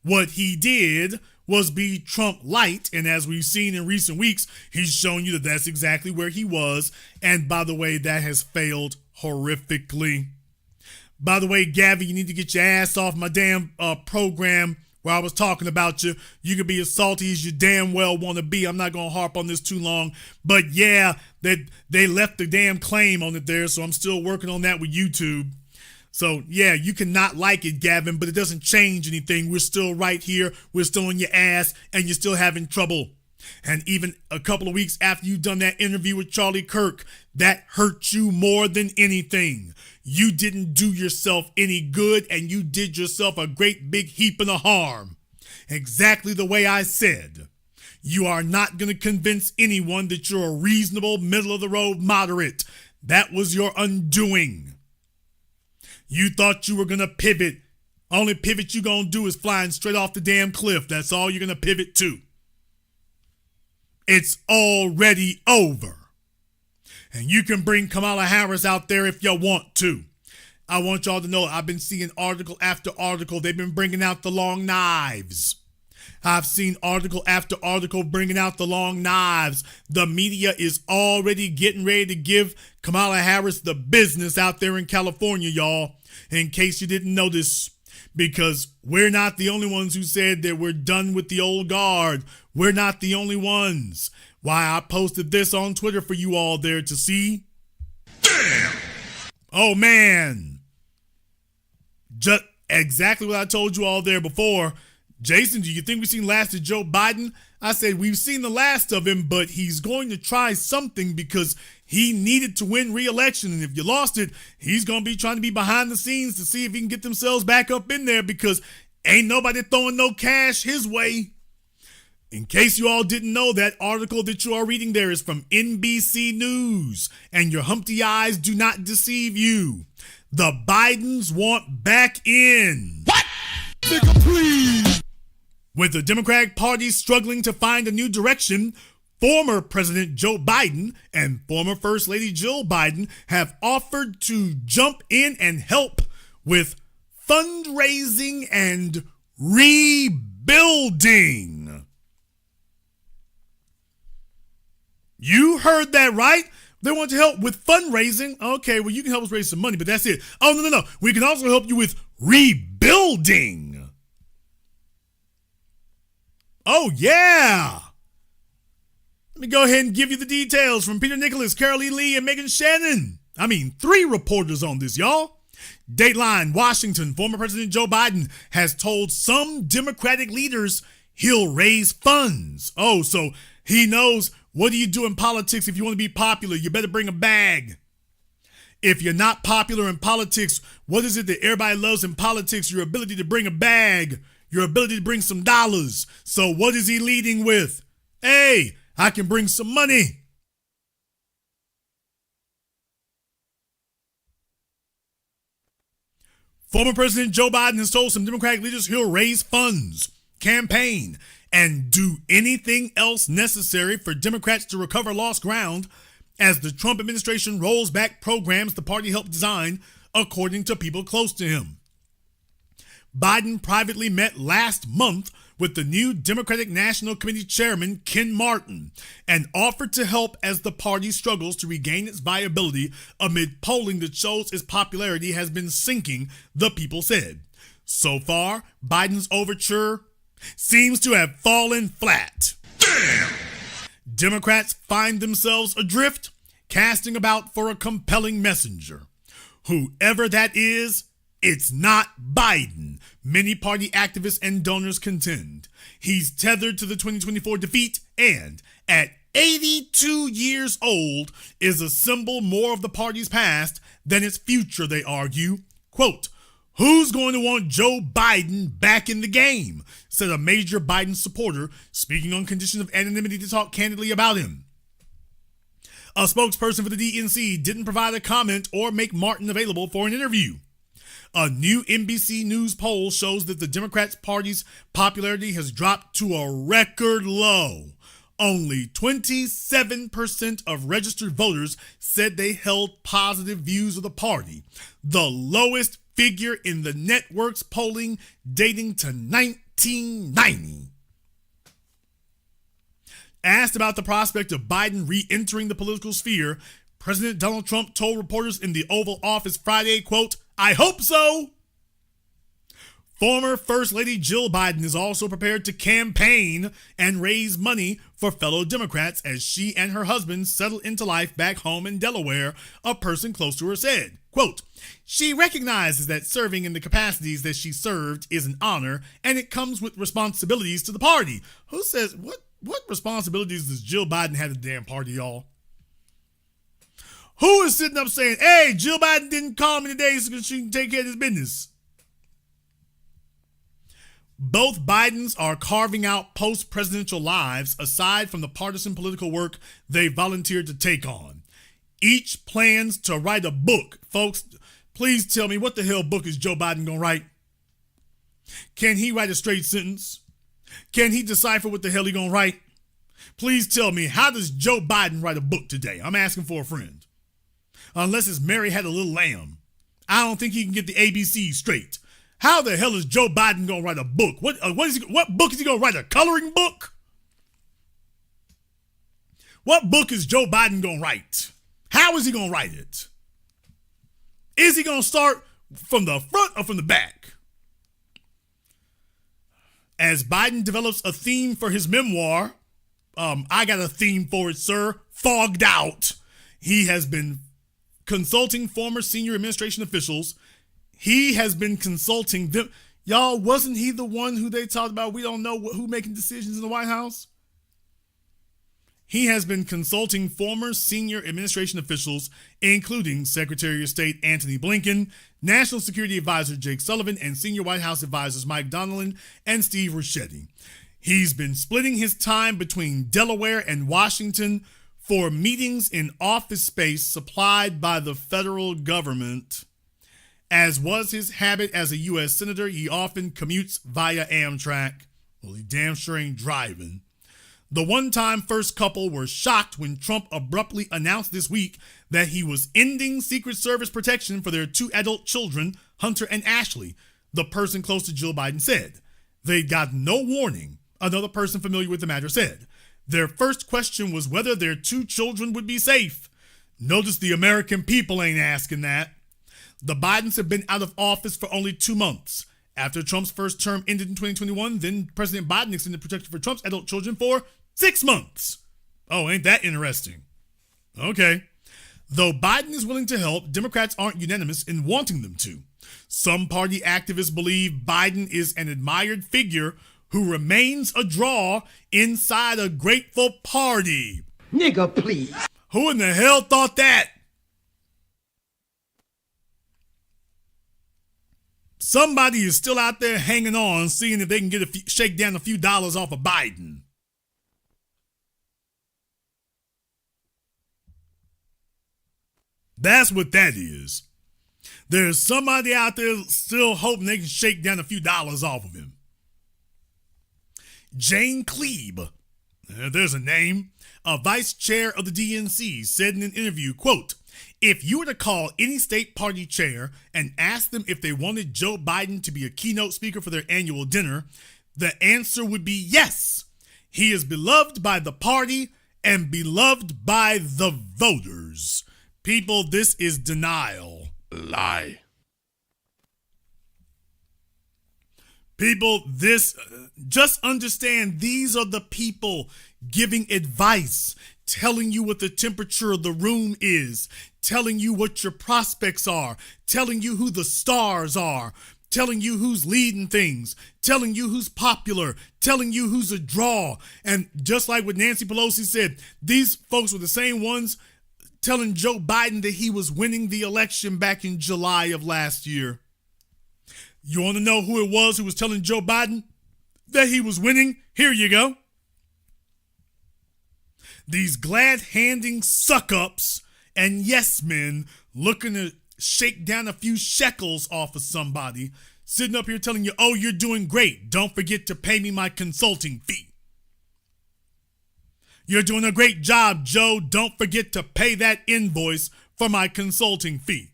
what he did was be Trump light, and as we've seen in recent weeks, he's shown you that that's exactly where he was, and by the way, that has failed horrifically. By the way, Gavin, you need to get your ass off my damn program where I was talking about you. You can be as salty as you damn well want to be. I'm not going to harp on this too long, but yeah, they left the damn claim on it there, so I'm still working on that with YouTube. So, yeah, you can not like it, Gavin, but it doesn't change anything. We're still right here. We're still on your ass, and you're still having trouble. And even a couple of weeks after you've done that interview with Charlie Kirk, that hurt you more than anything. You didn't do yourself any good, and you did yourself a great big heap of harm. Exactly the way I said. You are not going to convince anyone that you're a reasonable, middle-of-the-road moderate. That was your undoing. You thought you were going to pivot. Only pivot you're going to do is flying straight off the damn cliff. That's all you're going to pivot to. It's already over. And you can bring Kamala Harris out there if you want to. I want y'all to know I've been seeing article after article. They've been bringing out the long knives. I've seen article after article bringing out the long knives. The media is already getting ready to give Kamala Harris the business out there in California, y'all, in case you didn't notice, because we're not the only ones who said that we're done with the old guard. We're not the only ones. Why, I posted this on Twitter for you all there to see. Damn! Oh, man. Just exactly what I told you all there before. Jason, do you think we've seen last of Joe Biden? I said we've seen the last of him, but he's going to try something because he needed to win re-election. And if you lost it, he's going to be trying to be behind the scenes to see if he can get themselves back up in there because ain't nobody throwing no cash his way. In case you all didn't know, that article that you are reading there is from NBC News, and your Humpty eyes do not deceive you. The Bidens want back in. What? Nigga, please. With the Democratic Party struggling to find a new direction, former President Joe Biden and former First Lady Jill Biden have offered to jump in and help with fundraising and rebuilding. You heard that right. They want to help with fundraising. Okay, well, you can help us raise some money, but that's it. Oh, no. We can also help you with rebuilding. Oh, yeah. Let me go ahead and give you the details from Peter Nicholas, Carolee Lee, and Megan Shannon. 3 reporters on this, y'all. Dateline, Washington, former President Joe Biden has told some Democratic leaders he'll raise funds. Oh, so he knows, what do you do in politics if you want to be popular? You better bring a bag. If you're not popular in politics, what is it that everybody loves in politics? Your ability to bring a bag, your ability to bring some dollars. So what is he leading with? Hey, I can bring some money. Former President Joe Biden has told some Democratic leaders he'll raise funds, campaign, and do anything else necessary for Democrats to recover lost ground as the Trump administration rolls back programs the party helped design, according to people close to him. Biden privately met last month with the new Democratic National Committee chairman, Ken Martin, and offered to help as the party struggles to regain its viability amid polling that shows its popularity has been sinking, the people said. So far, Biden's overture seems to have fallen flat. Damn! Democrats find themselves adrift, casting about for a compelling messenger. Whoever that is, it's not Biden, many party activists and donors contend. He's tethered to the 2024 defeat and, at 82 years old, is a symbol more of the party's past than its future, they argue. Quote, "Who's going to want Joe Biden back in the game?" said a major Biden supporter, speaking on condition of anonymity to talk candidly about him. A spokesperson for the DNC didn't provide a comment or make Martin available for an interview. A new NBC News poll shows that the Democrats' party's popularity has dropped to a record low. Only 27% of registered voters said they held positive views of the party, the lowest figure in the network's polling dating to 1990. Asked about the prospect of Biden re-entering the political sphere, President Donald Trump told reporters in the Oval Office Friday, quote, "I hope so." Former First Lady Jill Biden is also prepared to campaign and raise money for fellow Democrats as she and her husband settle into life back home in Delaware, a person close to her said. Quote, "She recognizes that serving in the capacities that she served is an honor, and it comes with responsibilities to the party." Who says, what responsibilities does Jill Biden have to the damn party, y'all? Who is sitting up saying, hey, Jill Biden didn't call me today so she can take care of this business? Both Bidens are carving out post-presidential lives aside from the partisan political work they volunteered to take on. Each plans to write a book. Folks, please tell me, what the hell book is Joe Biden going to write? Can he write a straight sentence? Can he decipher what the hell he going to write? Please tell me, how does Joe Biden write a book today? I'm asking for a friend. Unless it's Mary Had a Little Lamb. I don't think he can get the ABC straight. How the hell is Joe Biden going to write a book? What book is he going to write? A coloring book? What book is Joe Biden going to write? How is he going to write it? Is he going to start from the front or from the back? As Biden develops a theme for his memoir, I got a theme for it, sir. Fogged out. He has been consulting former senior administration officials. He has been consulting them. Y'all, wasn't he the one who they talked about? We don't know who making decisions in the White House. He has been consulting former senior administration officials, including Secretary of State Antony Blinken, National Security Advisor Jake Sullivan, and senior White House advisors Mike Donilon and Steve Ricchetti. He's been splitting his time between Delaware and Washington for meetings in office space supplied by the federal government. As was his habit as a U.S. Senator, he often commutes via Amtrak. Well, he damn sure ain't driving. The one-time first couple were shocked when Trump abruptly announced this week that he was ending Secret Service protection for their 2 adult children, Hunter and Ashley. the person close to Jill Biden said. They got no warning, another person familiar with the matter said. Their first question was whether their 2 children would be safe. Notice the American people ain't asking that. The Bidens have been out of office for only 2 months. After Trump's first term ended in 2021, then President Biden extended protection for Trump's adult children for 6 months. Oh, ain't that interesting? Okay. Though Biden is willing to help, Democrats aren't unanimous in wanting them to. Some party activists believe Biden is an admired figure who remains a draw inside a grateful party. Nigga, please. Who in the hell thought that? Somebody is still out there hanging on, seeing if they can get shake down a few dollars off of Biden. That's what that is. There's somebody out there still hoping they can shake down a few dollars off of him. Jane Kleeb, there's a name, a vice chair of the DNC, said in an interview, quote, "If you were to call any state party chair and ask them if they wanted Joe Biden to be a keynote speaker for their annual dinner, the answer would be yes. He is beloved by the party and beloved by the voters." People, this is denial. Lie. People, just understand these are the people giving advice, telling you what the temperature of the room is, telling you what your prospects are, telling you who the stars are, telling you who's leading things, telling you who's popular, telling you who's a draw. And just like what Nancy Pelosi said, these folks were the same ones telling Joe Biden that he was winning the election back in July of last year. You want to know who it was who was telling Joe Biden that he was winning? Here you go. These glad-handing suck-ups and yes-men looking to shake down a few shekels off of somebody, sitting up here telling you, oh, you're doing great. Don't forget to pay me my consulting fee. You're doing a great job, Joe. Don't forget to pay that invoice for my consulting fee.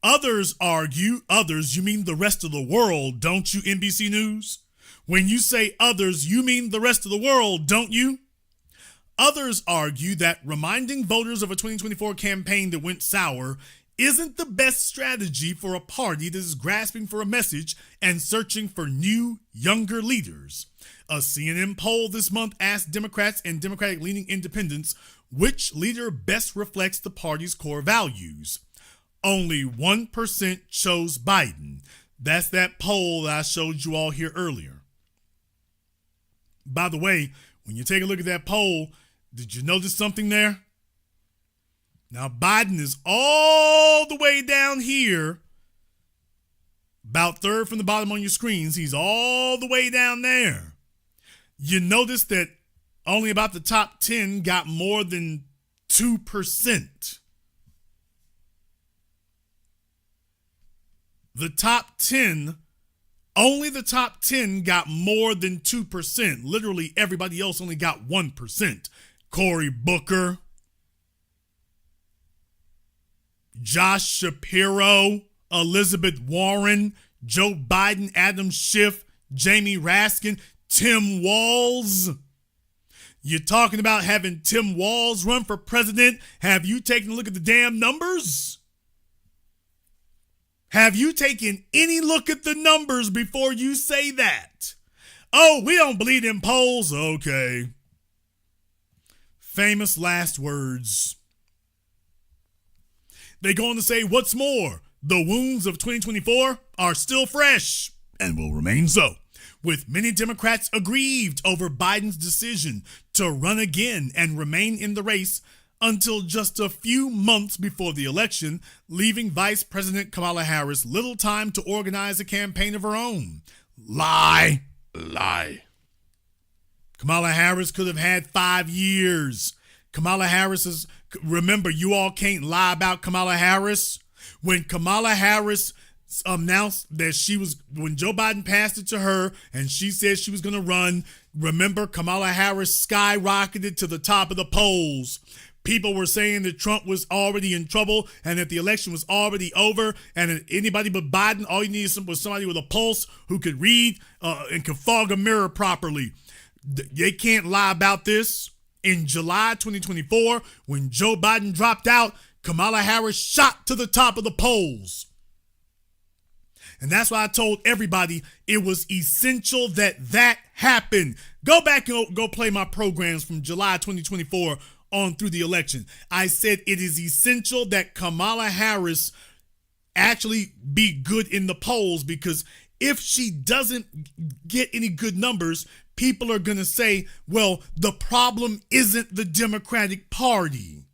Others argue, others, you mean the rest of the world, don't you, NBC News? When you say others, you mean the rest of the world, don't you? Others argue that reminding voters of a 2024 campaign that went sour isn't the best strategy for a party that is grasping for a message and searching for new, younger leaders. A CNN poll this month asked Democrats and Democratic-leaning independents which leader best reflects the party's core values. Only 1% chose Biden. That's that poll that I showed you all here earlier. By the way, when you take a look at that poll, did you notice something there? Now, Biden is all the way down here, about third from the bottom on your screens. He's all the way down there. You notice that only about the top 10 got more than 2%. The top 10, only the top 10 got more than 2%. Literally everybody else only got 1%. Cory Booker, Josh Shapiro, Elizabeth Warren, Joe Biden, Adam Schiff, Jamie Raskin, Tim Walz. You're talking about having Tim Walz run for president. Have you taken a look at the damn numbers? Have you taken any look at the numbers before you say that? Oh, we don't believe in polls. Okay. Famous last words. They go on to say, what's more, the wounds of 2024 are still fresh and will remain so, with many Democrats aggrieved over Biden's decision to run again and remain in the race until just a few months before the election, leaving Vice President Kamala Harris little time to organize a campaign of her own. Lie. Lie. Kamala Harris could have had 5 years. Kamala Harris is, remember, you all can't lie about Kamala Harris. When Kamala Harris announced that when Joe Biden passed it to her and she said she was going to run, remember, Kamala Harris skyrocketed to the top of the polls. People were saying that Trump was already in trouble and that the election was already over, and that anybody but Biden, all you needed was somebody with a pulse who could read and could fog a mirror properly. They can't lie about this. In July 2024, when Joe Biden dropped out, Kamala Harris shot to the top of the polls. And that's why I told everybody it was essential that happened. Go back and go play my programs from July 2024 on through the election. I said it is essential that Kamala Harris actually be good in the polls, because if she doesn't get any good numbers, people are going to say, well, the problem isn't the Democratic Party.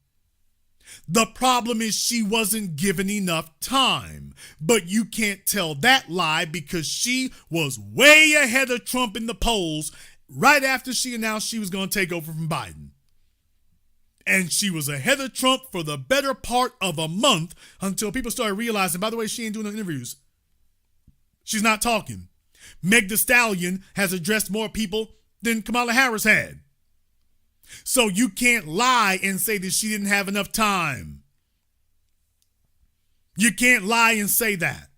The problem is she wasn't given enough time. But you can't tell that lie, because she was way ahead of Trump in the polls right after she announced she was going to take over from Biden. And she was ahead of Trump for the better part of a month, until people started realizing, by the way, she ain't doing no interviews. She's not talking. Meg Thee Stallion has addressed more people than Kamala Harris had. So you can't lie and say that she didn't have enough time. You can't lie and say that.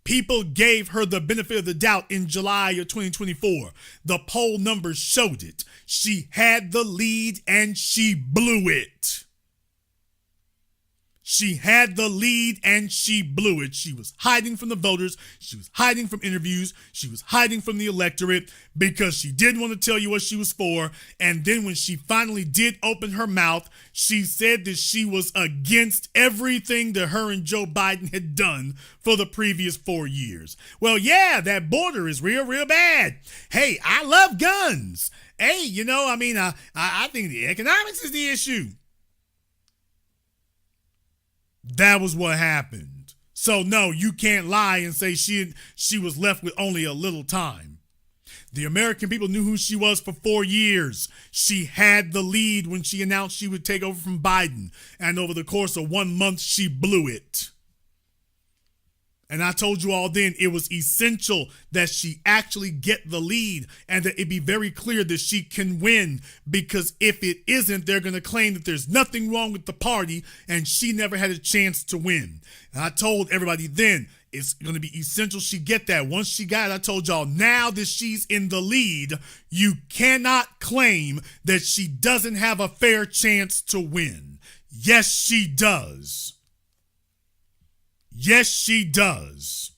People gave her the benefit of the doubt in July of 2024. The poll numbers showed it. She had the lead and she blew it. She had the lead and she blew it. She was hiding from the voters. She was hiding from interviews. She was hiding from the electorate because she didn't want to tell you what she was for. And then when she finally did open her mouth, she said that she was against everything that her and Joe Biden had done for the previous 4 years. Well, yeah, that border is real bad. Hey, I love guns. Hey, I think the economics is the issue. That was what happened. So no, you can't lie and say she was left with only a little time. The American people knew who she was for 4 years. She had the lead when she announced she would take over from Biden. And over the course of 1 month, she blew it. And I told you all then it was essential that she actually get the lead and that it be very clear that she can win, because if it isn't, they're going to claim that there's nothing wrong with the party and she never had a chance to win. And I told everybody then it's going to be essential she get that. Once she got it, I told y'all, now that she's in the lead, you cannot claim that she doesn't have a fair chance to win. Yes, she does. Yes, she does.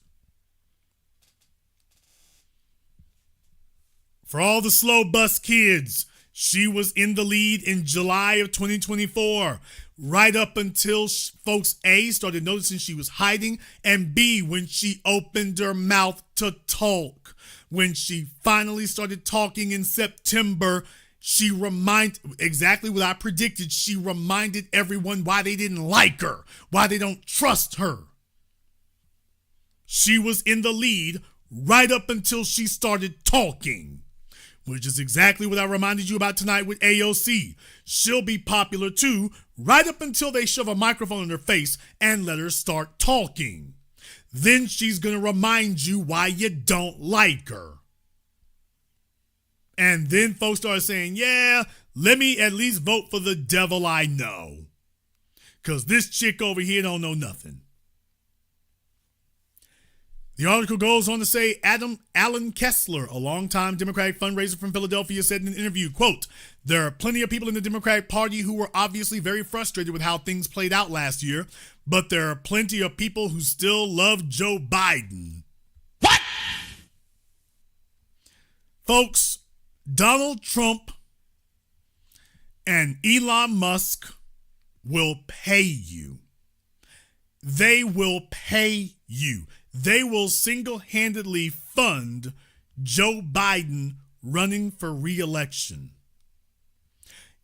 For all the slow bus kids, she was in the lead in July of 2024, right up until folks, A, started noticing she was hiding, and B, when she opened her mouth to talk. When she finally started talking in September, she reminded, exactly what I predicted, she reminded everyone why they didn't like her, why they don't trust her. She was in the lead right up until she started talking, which is exactly what I reminded you about tonight with AOC. She'll be popular too, right up until they shove a microphone in her face and let her start talking. Then she's going to remind you why you don't like her. And then folks start saying, yeah, let me at least vote for the devil I know, because this chick over here don't know nothing. The article goes on to say Alan Kessler, a longtime Democratic fundraiser from Philadelphia, said in an interview, quote, there are plenty of people in the Democratic Party who were obviously very frustrated with how things played out last year, but there are plenty of people who still love Joe Biden. What? Folks, Donald Trump and Elon Musk will pay you. They will pay you. They will single-handedly fund Joe Biden running for re-election.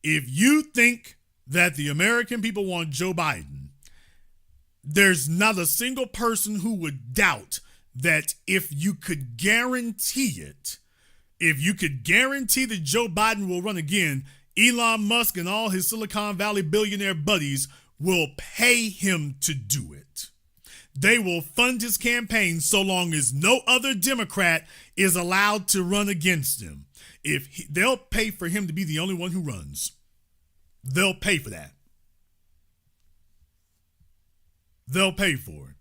If you think that the American people want Joe Biden, there's not a single person who would doubt that if you could guarantee it, if you could guarantee that Joe Biden will run again, Elon Musk and all his Silicon Valley billionaire buddies will pay him to do it. They will fund his campaign so long as no other Democrat is allowed to run against him. They'll pay for him to be the only one who runs. they'll pay for that. They'll pay for it.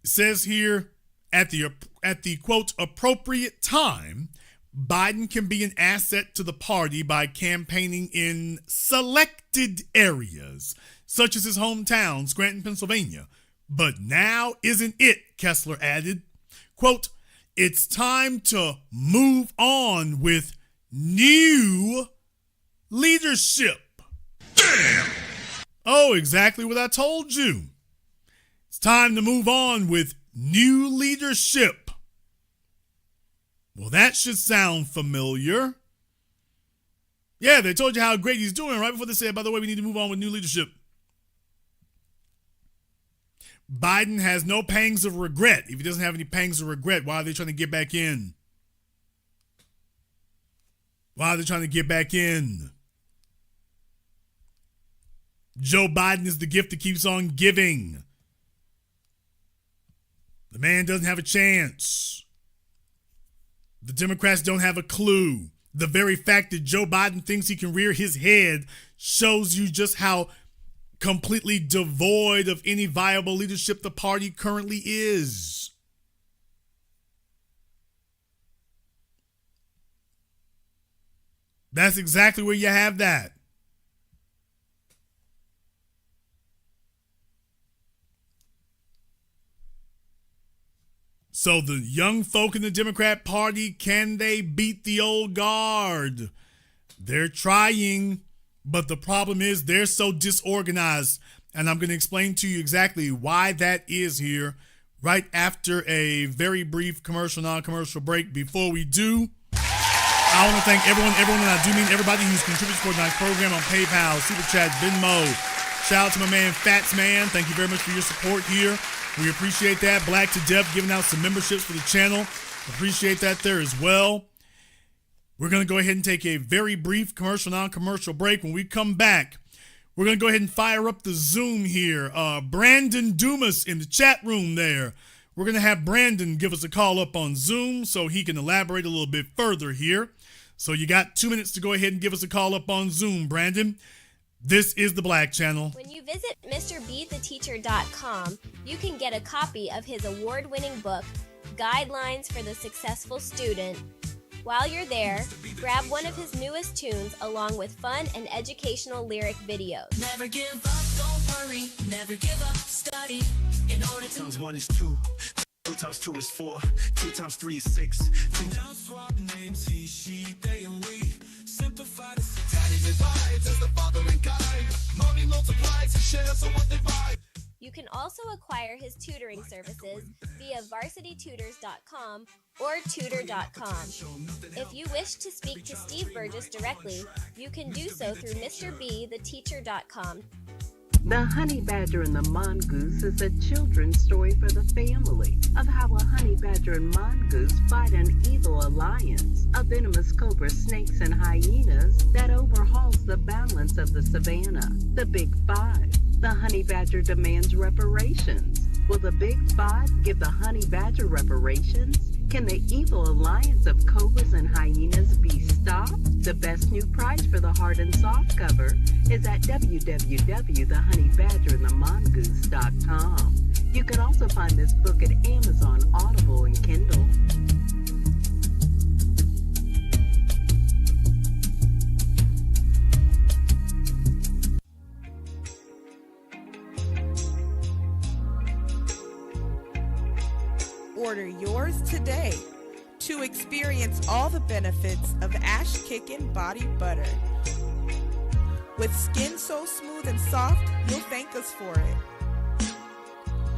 It says here, at the quote appropriate time, Biden can be an asset to the party by campaigning in selected areas, such as his hometown, Scranton, Pennsylvania. But now isn't it, Kessler added. Quote, it's time to move on with new leadership. Damn! Oh, exactly what I told you. It's time to move on with new leadership. Well, that should sound familiar. Yeah, they told you how great he's doing right before they said, by the way, we need to move on with new leadership. Biden has no pangs of regret. If he doesn't have any pangs of regret, why are they trying to get back in? Why are they trying to get back in? Joe Biden is the gift that keeps on giving. The man doesn't have a chance. The Democrats don't have a clue. The very fact that Joe Biden thinks he can rear his head shows you just how completely devoid of any viable leadership the party currently is. That's exactly where you have that. So the young folk in the Democrat Party, can they beat the old guard? They're trying, but the problem is they're so disorganized. And I'm going to explain to you exactly why that is here right after a very brief commercial, non-commercial break. Before we do, I want to thank everyone, and I do mean everybody who's contributed to tonight's program on PayPal, Super Chat, Venmo. Shout out to my man, Fats Man. Thank you very much for your support here. We appreciate that. Black to Death giving out some memberships for the channel. Appreciate that there as well. We're going to go ahead and take a very brief commercial, non-commercial break. When we come back, we're going to go ahead and fire up the Zoom here. Brandon Dumis in the chat room there. We're going to have Brandon give us a call up on Zoom so he can elaborate a little bit further here. So you got 2 minutes to go ahead and give us a call up on Zoom, Brandon. This is the Black Channel. When you visit MrBeTheTeacher.com, you can get a copy of his award-winning book, Guidelines for the Successful Student. While you're there, grab one of his newest tunes along with fun and educational lyric videos. Never give up, don't worry, never give up, study. In order to... Times 1 is 2, 2 times 2 is 4, 2 times 3 is 6. 2 down squad, name, T, she, they, and we. Simplify the society divides as the father and guide. Money multiplies and shares so what they buy. You can also acquire his tutoring services via varsitytutors.com or tutor.com. If you wish to speak to Steve Burgess directly, you can do so through MrBeTheTeacher.com. The Honey Badger and the Mongoose is a children's story for the family of how a honey badger and mongoose fight an evil alliance of venomous cobra snakes and hyenas that overhauls the balance of the savannah. The Big Five. The honey badger demands reparations. Will the Big Five give the honey badger reparations? Can the evil alliance of cobras and hyenas be stopped? The best new price for the hard and soft cover is at www.thehoneyBadgerandthemongoose.com. You can also find this book at Amazon, Audible, and Kindle. Order yours today to experience all the benefits of Ash Kickin' Body Butter. With skin so smooth and soft, you'll thank us for it.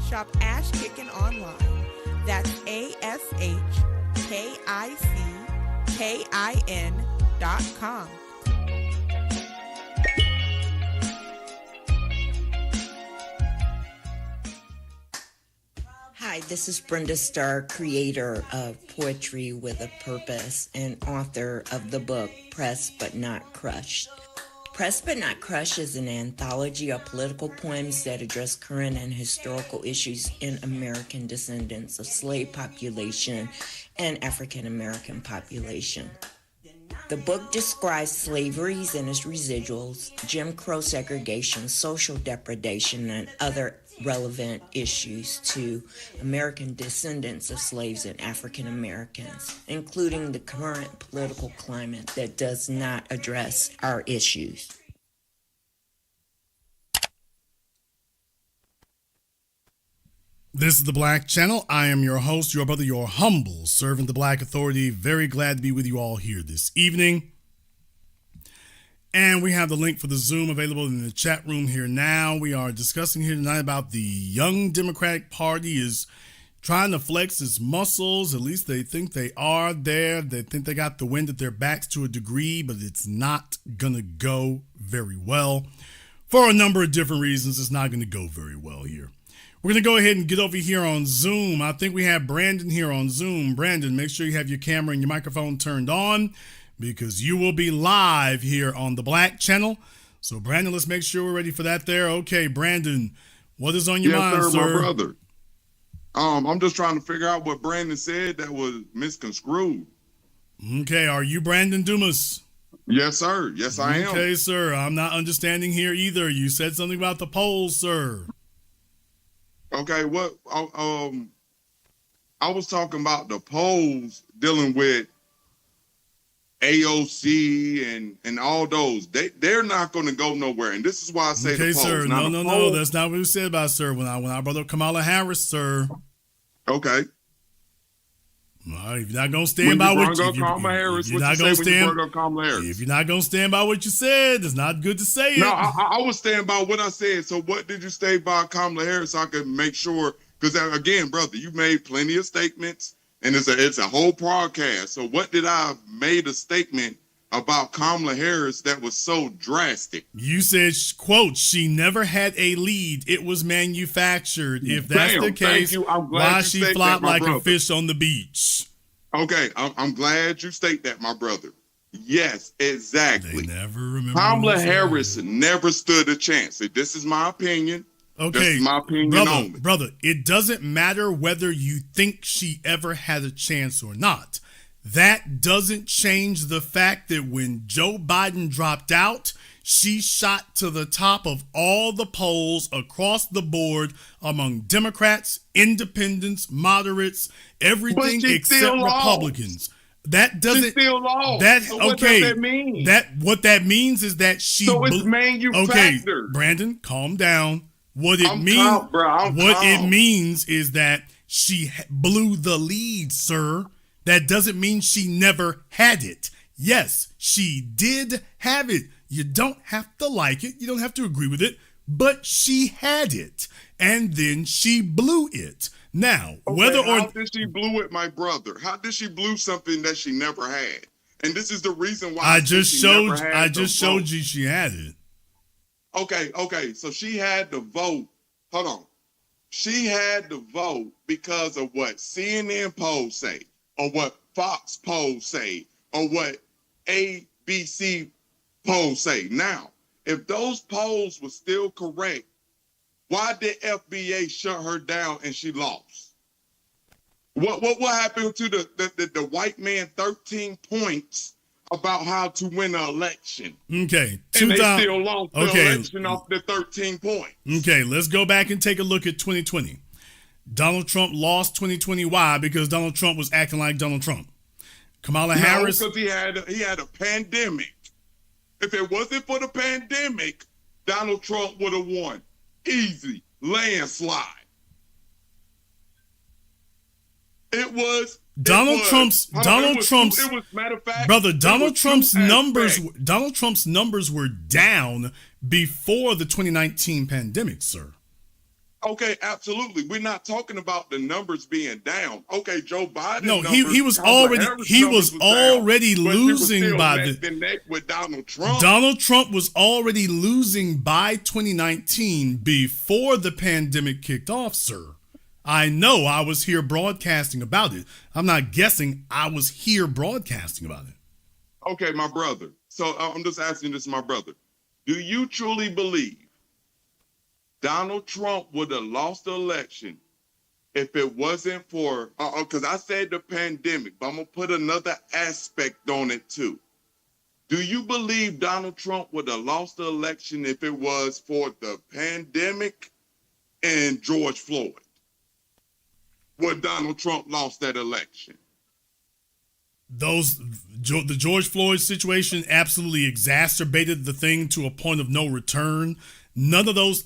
Shop Ash Kickin' online. That's ASHKICKIN.com. Hi, this is Brenda Starr, creator of Poetry with a Purpose and author of the book Pressed But Not Crushed. Press But Not Crush is an anthology of political poems that address current and historical issues in American descendants of slave population and African American population. The book describes slaveries and its residuals, Jim Crow segregation, social depredation, and other relevant issues to American descendants of slaves and African Americans, including the current political climate that does not address our issues. This is the Black Channel. I am your host, your brother, your humble servant, the Black Authority. Very glad to be with you all here this evening. And we have the link for the Zoom available in the chat room here now. We are discussing here tonight about the young Democratic Party is trying to flex its muscles. At least they think they are there. They think they got the wind at their backs to a degree, but it's not going to go very well. For a number of different reasons, it's not going to go very well here. We're going to go ahead and get over here on Zoom. I think we have Brandon here on Zoom. Brandon, make sure you have your camera and your microphone turned on, because you will be live here on the Black Channel. So, Brandon, let's make sure we're ready for that there. Okay, Brandon, what is on your mind, sir? My brother. I'm just trying to figure out what Brandon said that was misconstrued. Okay, are you Brandon Dumis? Yes, sir. Yes, I am. Okay, sir. I'm not understanding here either. You said something about the polls, sir. Okay, what? I was talking about the polls dealing with AOC and all those. They're not going to go nowhere, and this is why I say okay, the polls. Sir. No, that's not what we said about sir. When I brought up Kamala Harris, sir. Okay. Well, if you're not gonna stand by what you you're not gonna stand. If you're not gonna stand by what you said, it's not good to say it. No, I was standing by what I said. So what did you stay by Kamala Harris so I could make sure? Because again, brother, you made plenty of statements. And it's a whole podcast. So what did I made a statement about Kamala Harris that was so drastic? You said, quote, she never had a lead. It was manufactured. If that's the case, why she flopped like a fish on the beach? Okay, I'm glad you state that, my brother. Yes, exactly. They never remember. Kamala Harris never stood a chance. This is my opinion. Okay, this is my opinion brother, it doesn't matter whether you think she ever had a chance or not. That doesn't change the fact that when Joe Biden dropped out, she shot to the top of all the polls across the board among Democrats, independents, moderates, everything except Republicans. That doesn't. She still lost. So what does that mean? What that means is that she. So it's manufactured. Okay, Brandon, calm down. What it means is that she blew the lead, sir. That doesn't mean she never had it. Yes, she did have it. You don't have to like it. You don't have to agree with it. But she had it. And then she blew it. Now, how did she blew it, my brother? How did she blew something that she never had? And this is the reason why I just showed you she had it. Okay. So she had to vote. Hold on. She had to vote because of what CNN polls say, or what Fox polls say, or what ABC polls say. Now, if those polls were still correct, why did FBA shut her down and she lost? What happened to the white man 13 points about how to win an election? Okay. And they still lost the election off the 13 points. Okay, let's go back and take a look at 2020. Donald Trump lost 2020. Why? Because Donald Trump was acting like Donald Trump. Kamala Harris. Because he had a pandemic. If it wasn't for the pandemic, Donald Trump would have won. Easy. Landslide. It was Donald Trump's numbers were down before the 2019 pandemic, sir. Okay, absolutely. We're not talking about the numbers being down. Okay, Joe Biden. No, he was already losing by the with Donald Trump. Donald Trump was already losing by 2019 before the pandemic kicked off, sir. I know. I was here broadcasting about it. I'm not guessing. I was here broadcasting about it. Okay, my brother. So I'm just asking this, my brother. Do you truly believe Donald Trump would have lost the election if it wasn't for, because I said the pandemic, but I'm going to put another aspect on it too. Do you believe Donald Trump would have lost the election if it was for the pandemic and George Floyd? Would Donald Trump lost that election? The George Floyd situation absolutely exacerbated the thing to a point of no return.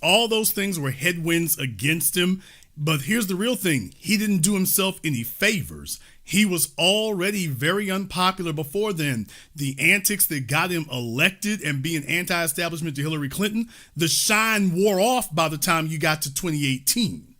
All those things were headwinds against him. But here's the real thing. He didn't do himself any favors. He was already very unpopular before then. The antics that got him elected and being anti-establishment to Hillary Clinton, the shine wore off by the time you got to 2018.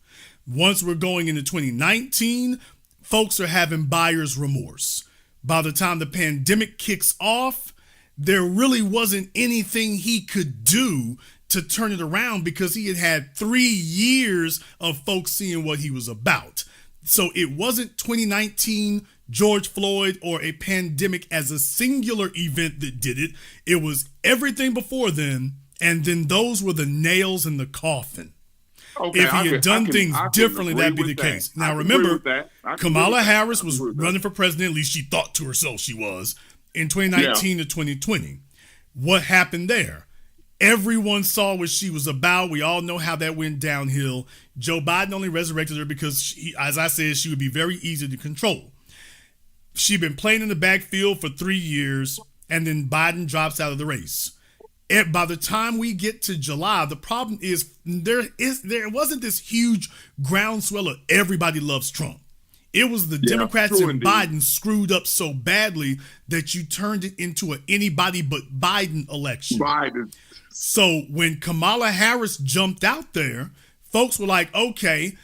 Once we're going into 2019, folks are having buyer's remorse. By the time the pandemic kicks off, there really wasn't anything he could do to turn it around because he had 3 years of folks seeing what he was about. So it wasn't 2019, George Floyd, or a pandemic as a singular event that did it. It was everything before then, and then those were the nails in the coffin. Okay, if he had done things differently, that'd be the case. Now, remember, Kamala Harris was running for president, at least she thought to herself she was, in 2019 to 2020. What happened there? Everyone saw what she was about. We all know how that went downhill. Joe Biden only resurrected her because, as I said, she would be very easy to control. She'd been playing in the backfield for 3 years, and then Biden drops out of the race. And by the time we get to July, the problem is there wasn't this huge groundswell of everybody loves Trump. It was the Democrats and Biden screwed up so badly that you turned it into an anybody but Biden election. So when Kamala Harris jumped out there, folks were like, okay,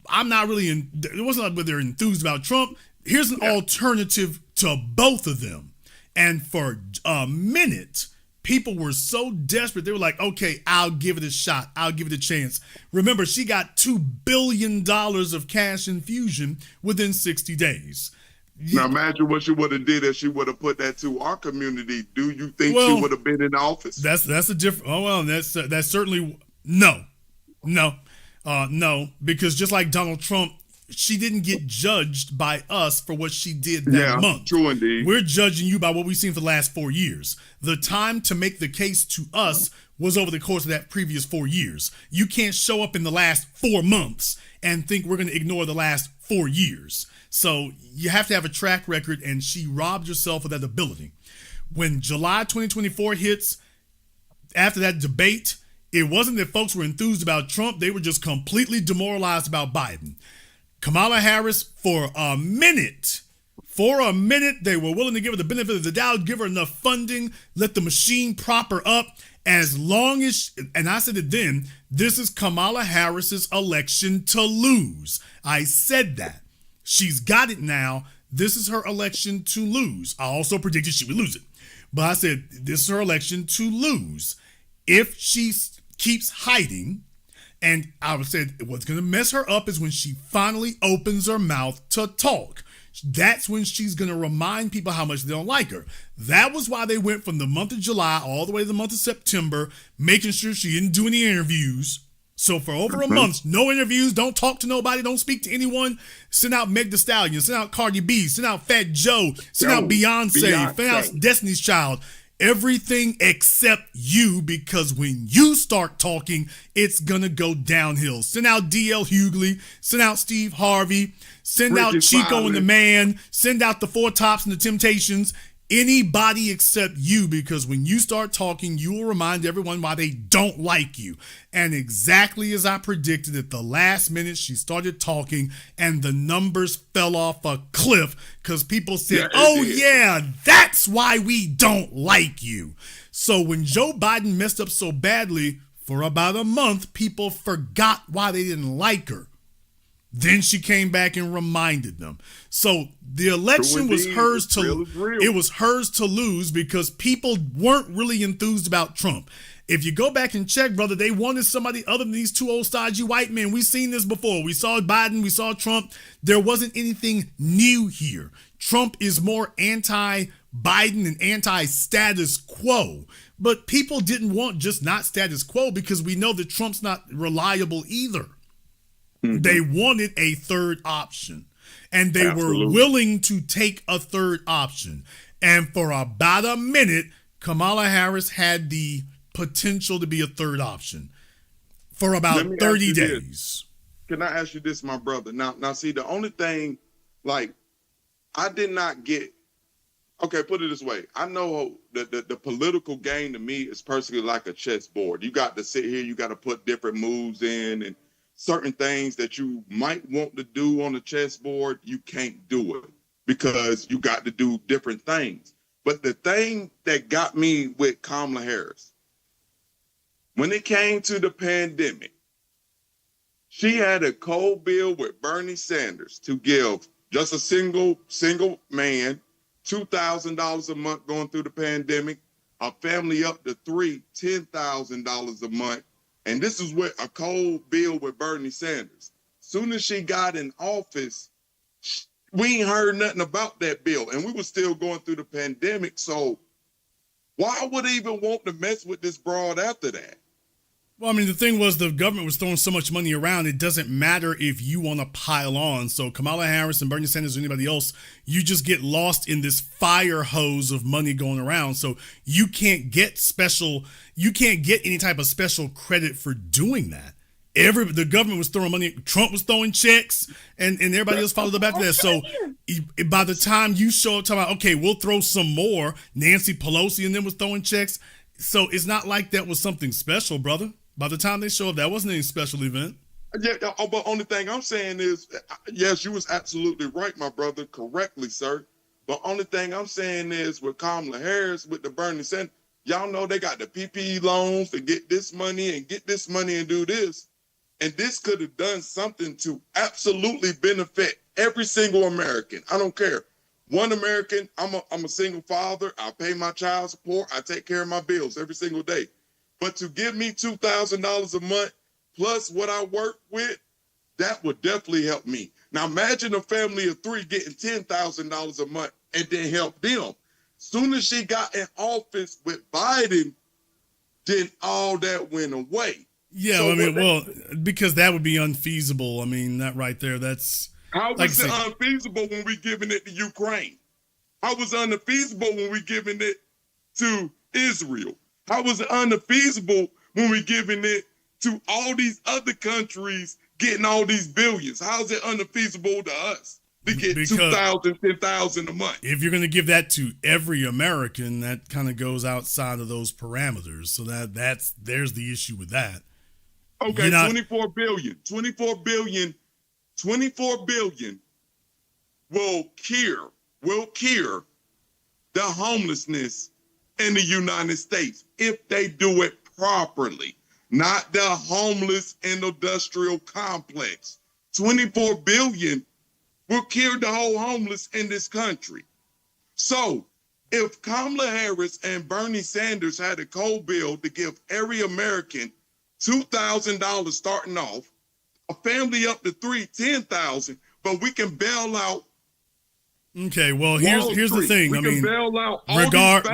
I'm not really it wasn't like they're enthused about Trump. Here's an alternative to both of them. And for a minute, people were so desperate. They were like, okay, I'll give it a shot. I'll give it a chance. Remember, she got $2 billion of cash infusion within 60 days. Now imagine what she would have did if she would have put that to our community. Do you think she would have been in office? That's a different. Oh well, that's certainly no, because just like Donald Trump, she didn't get judged by us for what she did that month. True indeed. We're judging you by what we've seen for the last 4 years. The time to make the case to us was over the course of that previous 4 years. You can't show up in the last 4 months and think we're going to ignore the last 4 years. So you have to have a track record, and she robbed herself of that ability. When July 2024 hits, after that debate, it wasn't that folks were enthused about Trump. They were just completely demoralized about Biden. Kamala Harris, for a minute, they were willing to give her the benefit of the doubt, give her enough funding, let the machine prop her up, as long as, and I said it then, this is Kamala Harris's election to lose. I said that. She's got it now. This is her election to lose. I also predicted she would lose it. But I said, this is her election to lose. If she keeps hiding, and I said what's going to mess her up is when she finally opens her mouth to talk. That's when she's going to remind people how much they don't like her. That was why they went from the month of July all the way to the month of September, making sure she didn't do any interviews. So for over a month, no interviews, don't talk to nobody, don't speak to anyone. Send out Meg Thee Stallion, send out Cardi B, send out Fat Joe, send out Beyonce, send out Destiny's Child. Everything except you, because when you start talking, it's gonna go downhill. Send out D.L. Hughley, send out Steve Harvey, send out Chico and the Man, send out the Four Tops and the Temptations. Anybody except you, because when you start talking, you will remind everyone why they don't like you. And exactly as I predicted, at the last minute, she started talking and the numbers fell off a cliff because people said, that's why we don't like you. So when Joe Biden messed up so badly, for about a month, people forgot why they didn't like her. Then she came back and reminded them. So the election was hers it was hers to lose because people weren't really enthused about Trump. If you go back and check, brother, they wanted somebody other than these two old stodgy white men. We've seen this before. We saw Biden, we saw Trump. There wasn't anything new here. Trump is more anti Biden and anti-status quo. But people didn't want just not status quo because we know that Trump's not reliable either. Mm-hmm. They wanted a third option, and they were willing to take a third option. And for about a minute, Kamala Harris had the potential to be a third option for about 30 days. Can I ask you this, my brother? Now, see, the only thing, like, I did not get. Okay, put it this way. I know the political game to me is personally like a chessboard. You got to sit here, you got to put different moves in, and certain things that you might want to do on the chessboard, you can't do it because you got to do different things. But the thing that got me with Kamala Harris, when it came to the pandemic, she had a cold bill with Bernie Sanders to give just a single man $2,000 a month going through the pandemic, a family up to three, $10,000 a month. And this is what a cold bill with Bernie Sanders. Soon as she got in office, we ain't heard nothing about that bill. And we were still going through the pandemic. So why would they even want to mess with this broad after that? Well, I mean, the thing was the government was throwing so much money around, it doesn't matter if you want to pile on. So Kamala Harris and Bernie Sanders or anybody else, you just get lost in this fire hose of money going around. So you can't get any type of special credit for doing that. The government was throwing money, Trump was throwing checks, and everybody else followed up after that. So by the time you show up talking about, okay, we'll throw some more, Nancy Pelosi and them was throwing checks. So it's not like that was something special, brother. By the time they show up, that wasn't any special event. Yeah, but only thing I'm saying is, yes, you was absolutely right, my brother, correctly, sir. But only thing I'm saying is with Kamala Harris, with the Bernie Sanders, y'all know they got the PPE loans to get this money and do this. And this could have done something to absolutely benefit every single American. I don't care. One American, I'm a single father. I pay my child support. I take care of my bills every single day. But to give me $2,000 a month plus what I work with, that would definitely help me. Now imagine a family of three getting $10,000 a month and then help them. Soon as she got in office with Biden, then all that went away. Yeah, so I mean, because that would be unfeasible. I mean, that right there, that's... How was it unfeasible when we giving it to Ukraine? How was it unfeasible when we giving it to Israel? How was it unfeasible when we giving it to all these other countries getting all these billions? How is it unfeasible to us to get $2,000, $10,000 a month? If you're going to give that to every American, that kind of goes outside of those parameters. So there's the issue with that. Okay, $24 billion. $24 billion will cure the homelessness in the United States if they do it properly, not the homeless industrial complex. $24 billion will cure the whole homeless in this country. So if Kamala Harris and Bernie Sanders had a cold bill to give every American $2,000 starting off, a family up to three, $10,000, but we can bail out. Okay, well, here's the thing. I mean,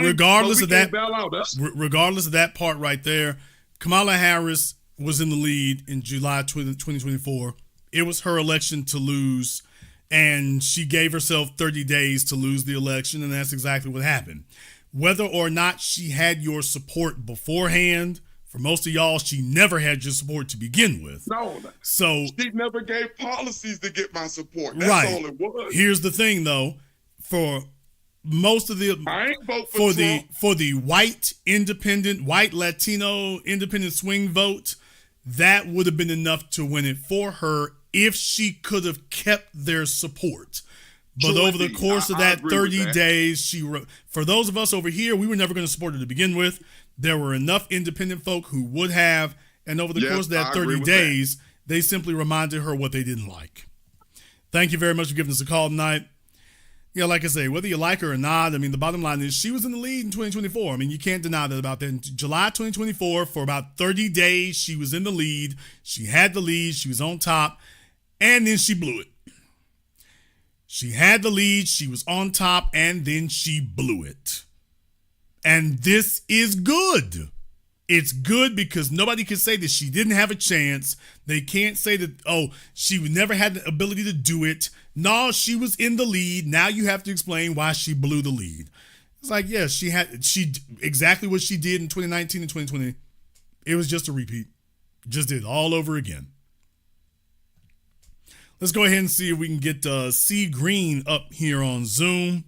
regardless of that part right there, Kamala Harris was in the lead in July 2024. It was her election to lose, and she gave herself 30 days to lose the election, and that's exactly what happened. Whether or not she had your support beforehand, for most of y'all, she never had your support to begin with. No. So she never gave policies to get my support. That's all it was. Here's the thing, though. For most of the I ain't vote for the white Latino independent swing vote, that would have been enough to win it for her if she could have kept their support. But over the course of that 30 days, for those of us over here, we were never going to support her to begin with. There were enough independent folk who would have, and over the course of that 30 days, they simply reminded her what they didn't like. Thank you very much for giving us a call tonight. Yeah, like I say, whether you like her or not, I mean, the bottom line is she was in the lead in 2024. I mean, you can't deny that about that. In July 2024, for about 30 days, she was in the lead. She had the lead. She was on top. And then she blew it. She had the lead, she was on top, and then she blew it. And this is good. It's good because nobody can say that she didn't have a chance. They can't say that, oh, she never had the ability to do it. No, she was in the lead. Now you have to explain why she blew the lead. It's like, yeah, she exactly what she did in 2019 and 2020. It was just a repeat. Just did it all over again. Let's go ahead and see if we can get C Green up here on Zoom.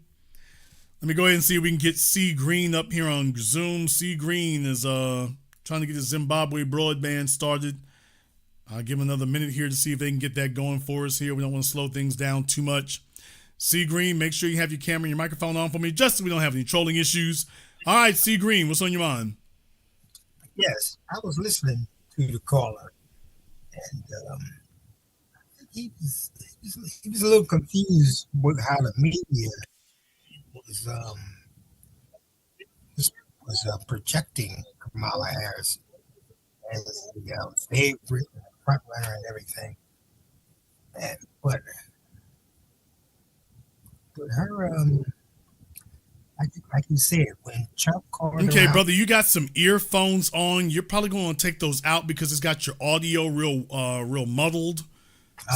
Let me go ahead and see if we can get C Green up here on Zoom. C Green is trying to get his Zimbabwe broadband started. I'll give him another minute here to see if they can get that going for us here. We don't want to slow things down too much. C Green, make sure you have your camera and your microphone on for me, just so we don't have any trolling issues. All right, C Green, what's on your mind? Yes, I was listening to the caller, and he was a little confused with how the media was projecting Kamala Harris as the favorite, front runner, and everything. But her, like you said, when Trump called okay, her brother, you got some earphones on. You're probably going to take those out because it's got your audio real muddled.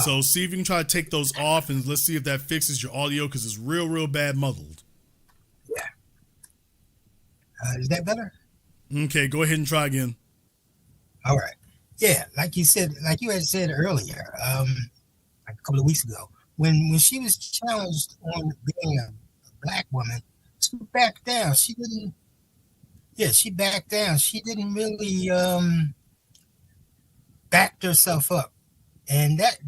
So see if you can try to take those off, and let's see if that fixes your audio because it's real bad muddled. Yeah. Is that better? Okay, go ahead and try again. All right. Yeah, like you had said earlier, like a couple of weeks ago, when she was challenged on being a black woman, she backed down. She didn't. Yeah, she backed down. She didn't really backed herself up, and that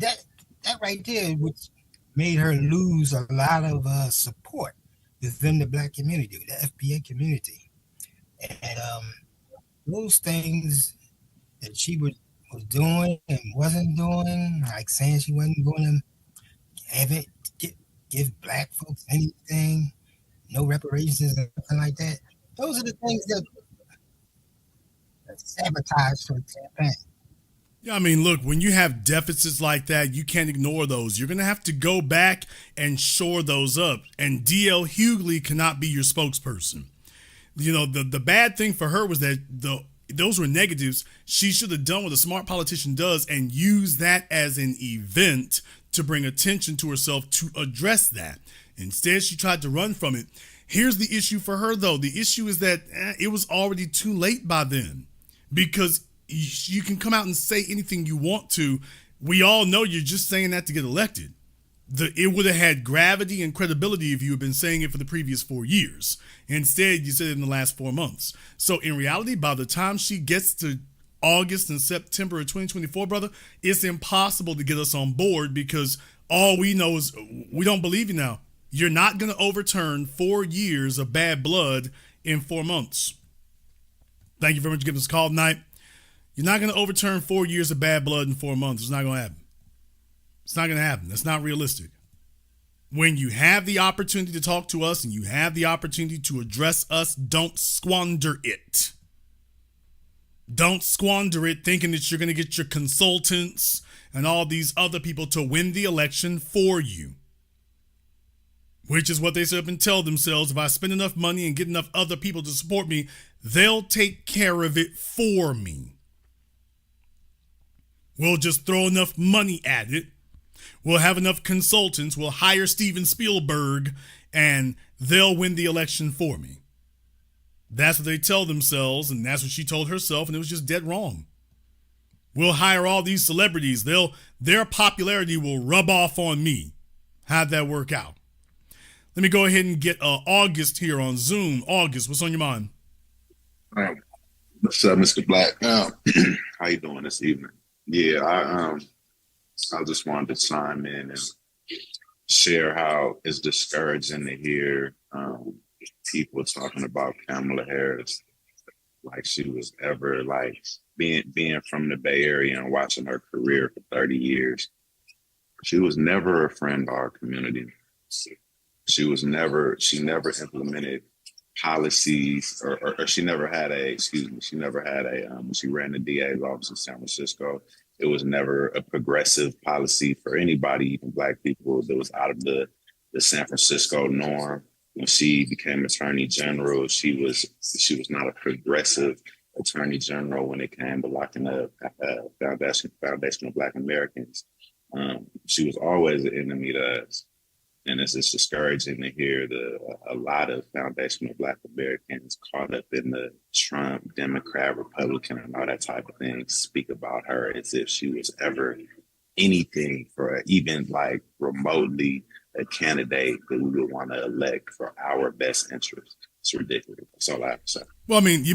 right there, which made her lose a lot of support within the black community, the FBA community, and those things that she was doing and wasn't doing, like saying she wasn't going to give black folks anything, no reparations and nothing like that. Those are the things that sabotage for the campaign. Yeah, I mean, look, when you have deficits like that, you can't ignore those. You're going to have to go back and shore those up. And D.L. Hughley cannot be your spokesperson. You know, the bad thing for her was that those were negatives. She should have done what a smart politician does and use that as an event to bring attention to herself to address that. Instead, she tried to run from it. Here's the issue for her, though. The issue is that it was already too late by then, because you can come out and say anything you want to. We all know you're just saying that to get elected. It would have had gravity and credibility if you had been saying it for the previous 4 years. Instead, you said it in the last 4 months. So in reality, by the time she gets to August and September of 2024, brother, it's impossible to get us on board, because all we know is we don't believe you now. You're not going to overturn 4 years of bad blood in 4 months. Thank you very much for giving us a call tonight. You're not going to overturn 4 years of bad blood in 4 months. It's not going to happen. It's not going to happen. That's not realistic. When you have the opportunity to talk to us and you have the opportunity to address us, don't squander it. Don't squander it thinking that you're going to get your consultants and all these other people to win the election for you. Which is what they sit up and tell themselves: if I spend enough money and get enough other people to support me, they'll take care of it for me. We'll just throw enough money at it. We'll have enough consultants. We'll hire Steven Spielberg and they'll win the election for me. That's what they tell themselves, and that's what she told herself, and it was just dead wrong. We'll hire all these celebrities. Their popularity will rub off on me. How'd that work out? Let me go ahead and get August here on Zoom. August, what's on your mind? What's up, Mr. Black? How you doing this evening? Yeah, I just wanted to chime in and share how it's discouraging to hear people talking about Kamala Harris like she was ever, like, being from the Bay Area and watching her career for 30 years. She was never a friend of our community. She never implemented policies, or she never had when she ran the DA's office in San Francisco, it was never a progressive policy for anybody, even Black people, that was out of the the San Francisco norm. When she became Attorney General, she was not a progressive Attorney General when it came to locking up foundational Black Americans. She was always an enemy to us. And it's just discouraging to hear a lot of foundational Black Americans caught up in the Trump, Democrat, Republican, and all that type of thing speak about her as if she was ever anything for even like remotely a candidate that we would want to elect for our best interest. It's ridiculous. That's all I have to say. Well, I mean, you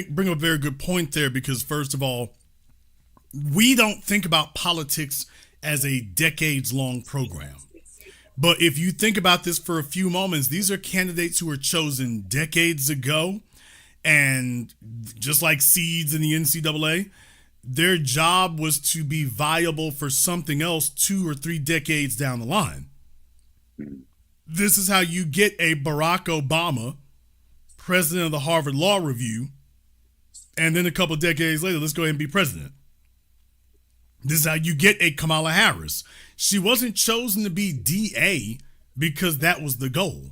bring up a very good point there, because first of all, we don't think about politics as a decades-long program. But if you think about this for a few moments, these are candidates who were chosen decades ago. And just like seeds in the NCAA, their job was to be viable for something else 2 or 3 decades down the line. This is how you get a Barack Obama, president of the Harvard Law Review, and then a couple decades later, let's go ahead and be president. This is how you get a Kamala Harris. She wasn't chosen to be DA because that was the goal.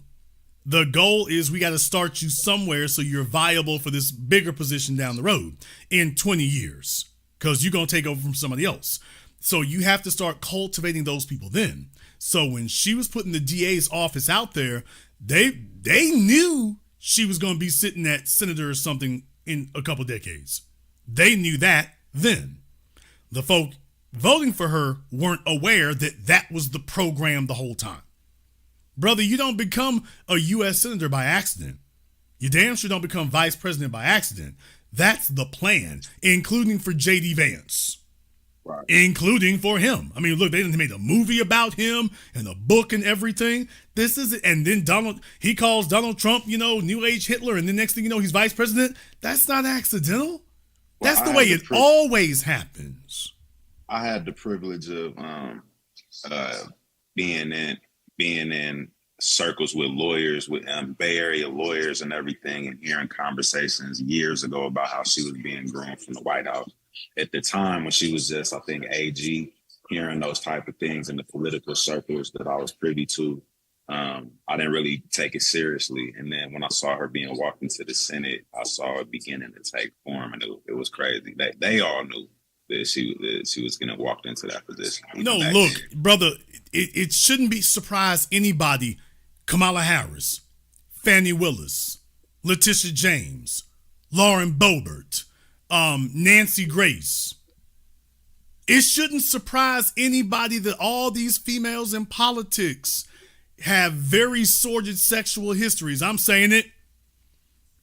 The goal is we got to start you somewhere so you're viable for this bigger position down the road in 20 years, because you're going to take over from somebody else. So you have to start cultivating those people then. So when she was putting the DA's office out there, they knew she was going to be sitting at senator or something in a couple decades. They knew that then. The folk voting for her weren't aware that that was the program the whole time. Brother, you don't become a U.S. senator by accident. You damn sure don't become vice president by accident. That's the plan, including for J.D. Vance. Right. Including for him. I mean, look, they made a movie about him and a book and everything. This is it. And then he calls Donald Trump, New Age Hitler, and the next thing you know, he's vice president. That's not accidental. That's the way it always happens. I had the privilege of being in circles with lawyers, with Bay Area lawyers and everything, and hearing conversations years ago about how she was being groomed from the White House. At the time when she was just, I think, AG, hearing those type of things in the political circles that I was privy to, I didn't really take it seriously. And then when I saw her being walked into the Senate, I saw it beginning to take form, and it was crazy. They all knew that she was getting walked into that position. No, look, brother, it shouldn't be surprise anybody. Kamala Harris, Fannie Willis, Letitia James, Lauren Boebert, Nancy Grace. It shouldn't surprise anybody that all these females in politics have very sordid sexual histories. I'm saying it.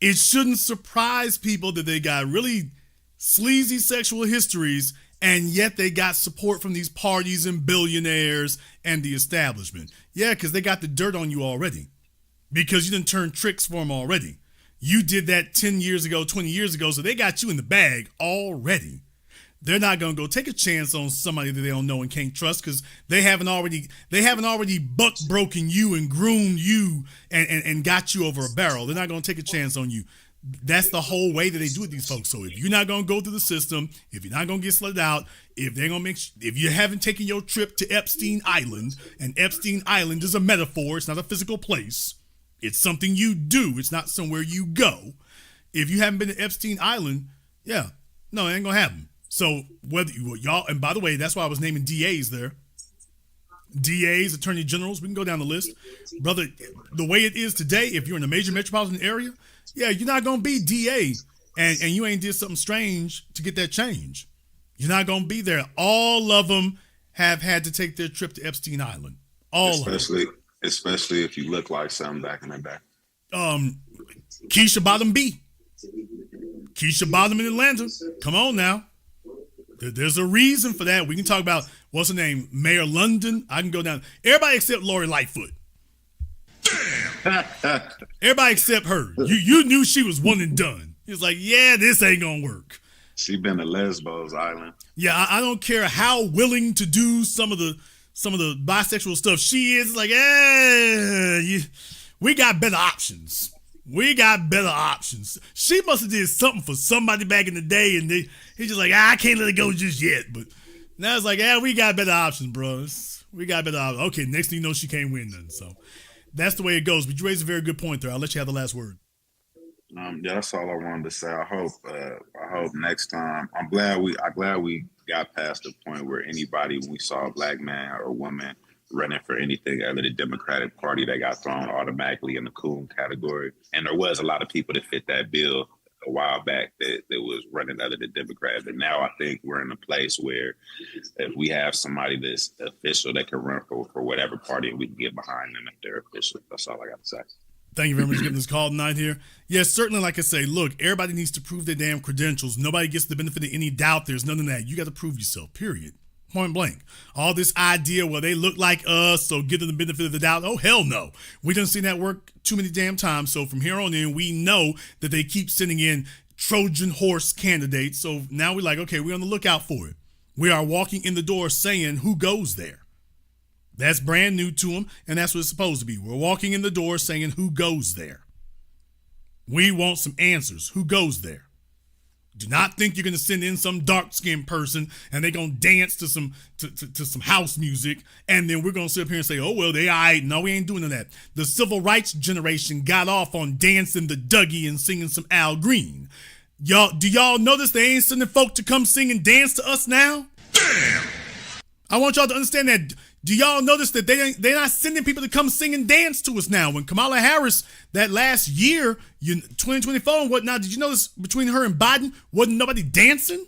It shouldn't surprise people that they got really sleazy sexual histories, and yet they got support from these parties and billionaires and the establishment. Yeah, because they got the dirt on you already. Because you didn't turn tricks for them already. You did that 10 years ago, 20 years ago, so they got you in the bag already. They're not going to go take a chance on somebody that they don't know and can't trust, because they haven't already buck broken you and groomed you and got you over a barrel. They're not going to take a chance on you. That's the whole way that they do it, these folks. So if you're not going to go through the system, if you're not going to get slid out, if you haven't taken your trip to Epstein Island, and Epstein Island is a metaphor, it's not a physical place. It's something you do. It's not somewhere you go. If you haven't been to Epstein Island, yeah, no, it ain't going to happen. So whether y'all, and by the way, that's why I was naming DAs there. DAs, attorney generals, we can go down the list. Brother, the way it is today, if you're in a major metropolitan area, yeah, you're not going to be DA, and you ain't did something strange to get that change. You're not going to be there. All of them have had to take their trip to Epstein Island. Especially if you look like something back in the day. Keisha Bottom B. Keisha Bottom in Atlanta. Come on now. There's a reason for that. We can talk about, what's her name, Mayor London. I can go down. Everybody except Lori Lightfoot. Everybody except her. You knew she was one and done. It's like, yeah, this ain't gonna work. She been to Lesbos Island. Yeah, I don't care how willing to do some of the bisexual stuff she is. Like, we got better options. We got better options. She must have did something for somebody back in the day, and he's just like, I can't let it go just yet. But now it's like, we got better options, bro. We got better odds. Okay, next thing you know, she can't win then. So that's the way it goes. But you raised a very good point there. I'll let you have the last word. Yeah, that's all I wanted to say. I hope next time. I'm glad we got past the point where anybody, when we saw a black man or woman running for anything other than the Democratic Party, they got thrown automatically in the coon category. And there was a lot of people that fit that bill a while back that was running other than Democrat. But now I think we're in a place where if we have somebody that's official that can run for whatever party, we can get behind them if they're official. That's all I got to say. Thank you very much for giving this call tonight here. Yes, certainly, like I say, look, everybody needs to prove their damn credentials. Nobody gets the benefit of any doubt. There's none of that. You got to prove yourself, period. Point blank. All this idea, well, they look like us, so give them the benefit of the doubt. Oh, hell no. We done seen that work too many damn times. So from here on in, we know that they keep sending in Trojan horse candidates. So now we're like, okay, we're on the lookout for it. We are walking in the door saying who goes there. That's brand new to them, and that's what it's supposed to be. We're walking in the door saying who goes there. We want some answers. Who goes there? Do not think you're going to send in some dark-skinned person and they're going to dance to some house music, and then we're going to sit up here and say, oh, well, they all right. No, we ain't doing that. The civil rights generation got off on dancing the Dougie and singing some Al Green. Do y'all notice they ain't sending folk to come sing and dance to us now? Damn! I want y'all to understand that. Do y'all notice that they're not sending people to come sing and dance to us now? When Kamala Harris, that last year, 2024 and whatnot, did you notice between her and Biden, wasn't nobody dancing?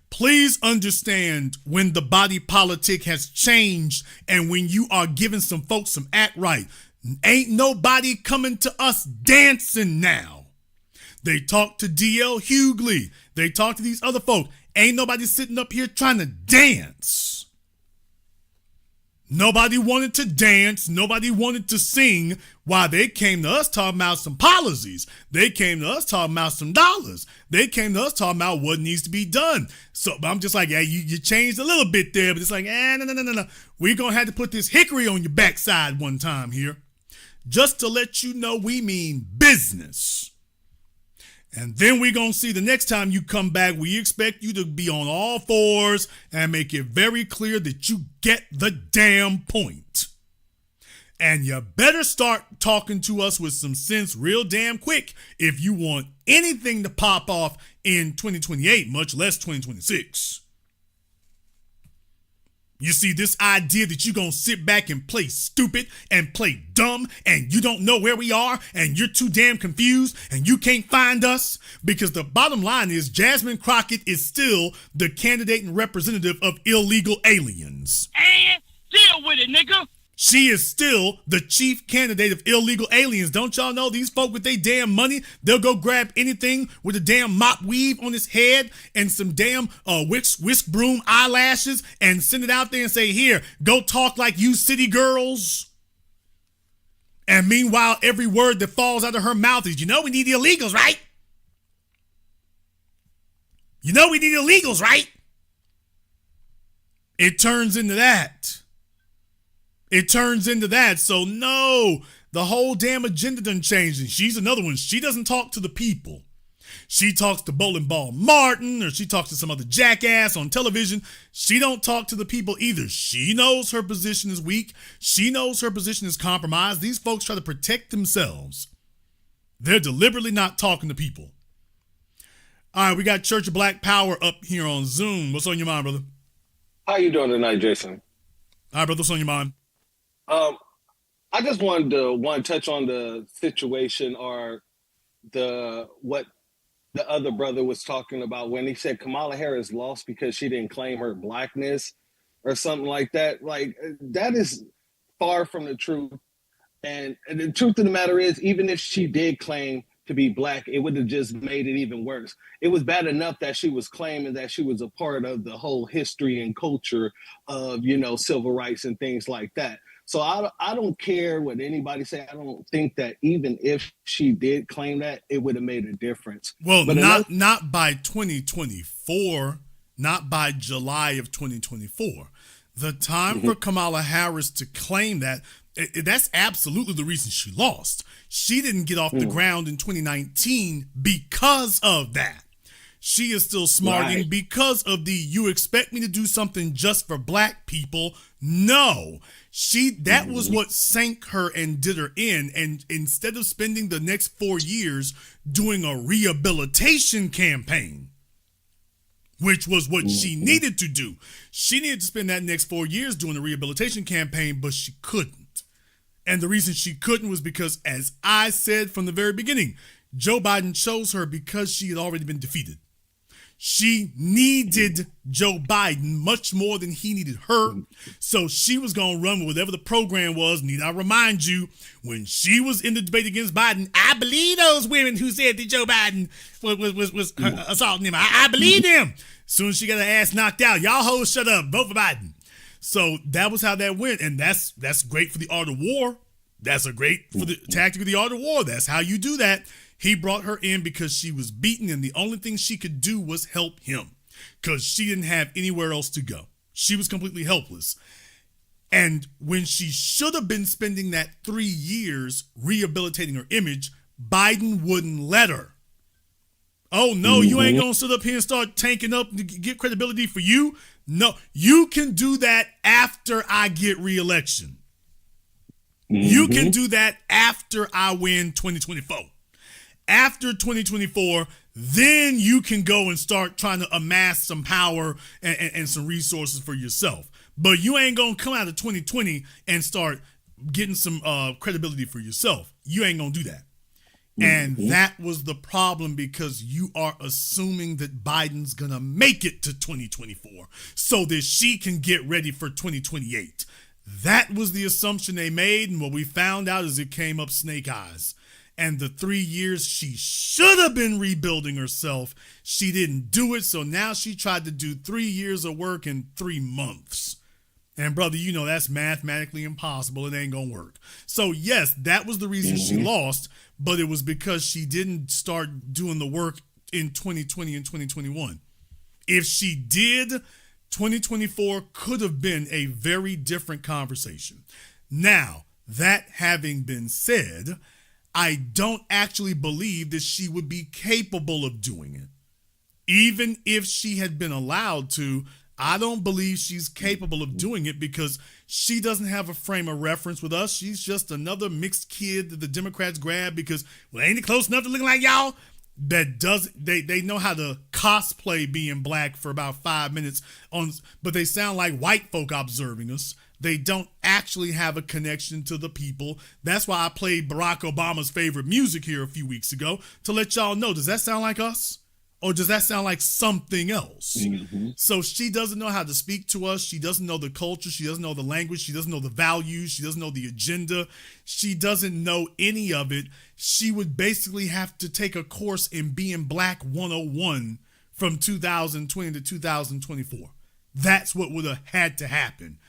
Please understand when the body politic has changed and when you are giving some folks some act right. Ain't nobody coming to us dancing now. They talk to D.L. Hughley. They talk to these other folk. Ain't nobody sitting up here trying to dance. Nobody wanted to dance. Nobody wanted to sing while they came to us talking about some policies. They came to us talking about some dollars. They came to us talking about what needs to be done. So I'm just like, yeah, you changed a little bit there, but it's like, no. We're going to have to put this hickory on your backside one time here. Just to let you know we mean business. And then we're going to see the next time you come back, we expect you to be on all fours and make it very clear that you get the damn point. And you better start talking to us with some sense real damn quick if you want anything to pop off in 2028, much less 2026. You see, this idea that you're going to sit back and play stupid and play dumb and you don't know where we are and you're too damn confused and you can't find us, because the bottom line is Jasmine Crockett is still the candidate and representative of illegal aliens. And deal with it, nigga. She is still the chief candidate of illegal aliens. Don't y'all know these folk with their damn money, they'll go grab anything with a damn mop weave on his head and some damn whisk broom eyelashes and send it out there and say, here, go talk like you city girls. And meanwhile, every word that falls out of her mouth is, we need the illegals, right? We need illegals, right? It turns into that. So no, the whole damn agenda done changed. And she's another one. She doesn't talk to the people. She talks to Bowling Ball Martin, or she talks to some other jackass on television. She don't talk to the people either. She knows her position is weak. She knows her position is compromised. These folks try to protect themselves. They're deliberately not talking to people. All right, we got Church of Black Power up here on Zoom. What's on your mind, brother? How you doing tonight, Jason? All right, brother, what's on your mind? I just wanted to touch on the situation or what the other brother was talking about when he said Kamala Harris lost because she didn't claim her blackness or something like that. Like, that is far from the truth. And the truth of the matter is, even if she did claim to be black, it would have just made it even worse. It was bad enough that she was claiming that she was a part of the whole history and culture of, civil rights and things like that. So I don't care what anybody say. I don't think that even if she did claim that, it would have made a difference. Well, but not by 2024, not by July of 2024. The time for Kamala Harris to claim that, that's absolutely the reason she lost. She didn't get off the ground in 2019 because of that. She is still smarting because of the, you expect me to do something just for black people? No. That was what sank her and did her in. And instead of spending the next 4 years doing a rehabilitation campaign, which was what she needed to do, she needed to spend that next 4 years doing a rehabilitation campaign, but she couldn't. And the reason she couldn't was because, as I said from the very beginning, Joe Biden chose her because she had already been defeated. She needed Joe Biden much more than he needed her. So she was going to run with whatever the program was. Need I remind you, when she was in the debate against Biden, I believe those women who said that Joe Biden was assaulting him. I believe them. Soon as she got her ass knocked out, y'all hoes shut up, vote for Biden. So that was how that went. And that's great for the art of war. That's a great for the tactic of the art of war. That's how you do that. He brought her in because she was beaten, and the only thing she could do was help him because she didn't have anywhere else to go. She was completely helpless. And when she should have been spending that 3 years rehabilitating her image, Biden wouldn't let her. Oh, no, you ain't going to sit up here and start tanking up to get credibility for you? No, you can do that after I get reelection. You can do that after I win 2024. After 2024, then you can go and start trying to amass some power and some resources for yourself. But you ain't going to come out of 2020 and start getting some credibility for yourself. You ain't going to do that. And that was the problem, because you are assuming that Biden's going to make it to 2024 so that she can get ready for 2028. That was the assumption they made. And what we found out is it came up snake eyes. And the 3 years she should have been rebuilding herself, she didn't do it. So now she tried to do 3 years of work in 3 months. And brother, you know that's mathematically impossible. It ain't going to work. So yes, that was the reason she lost, but it was because she didn't start doing the work in 2020 and 2021. If she did, 2024 could have been a very different conversation. Now, that having been said, I don't actually believe that she would be capable of doing it. Even if she had been allowed to, I don't believe she's capable of doing it because she doesn't have a frame of reference with us. She's just another mixed kid that the Democrats grab because, well, ain't it close enough to looking like y'all? That they know how to cosplay being black for about 5 minutes but they sound like white folk observing us. They don't actually have a connection to the people. That's why I played Barack Obama's favorite music here a few weeks ago to let y'all know, does that sound like us? Or does that sound like something else? So she doesn't know how to speak to us. She doesn't know the culture. She doesn't know the language. She doesn't know the values. She doesn't know the agenda. She doesn't know any of it. She would basically have to take a course in being black 101 from 2020 to 2024. That's what would have had to happen.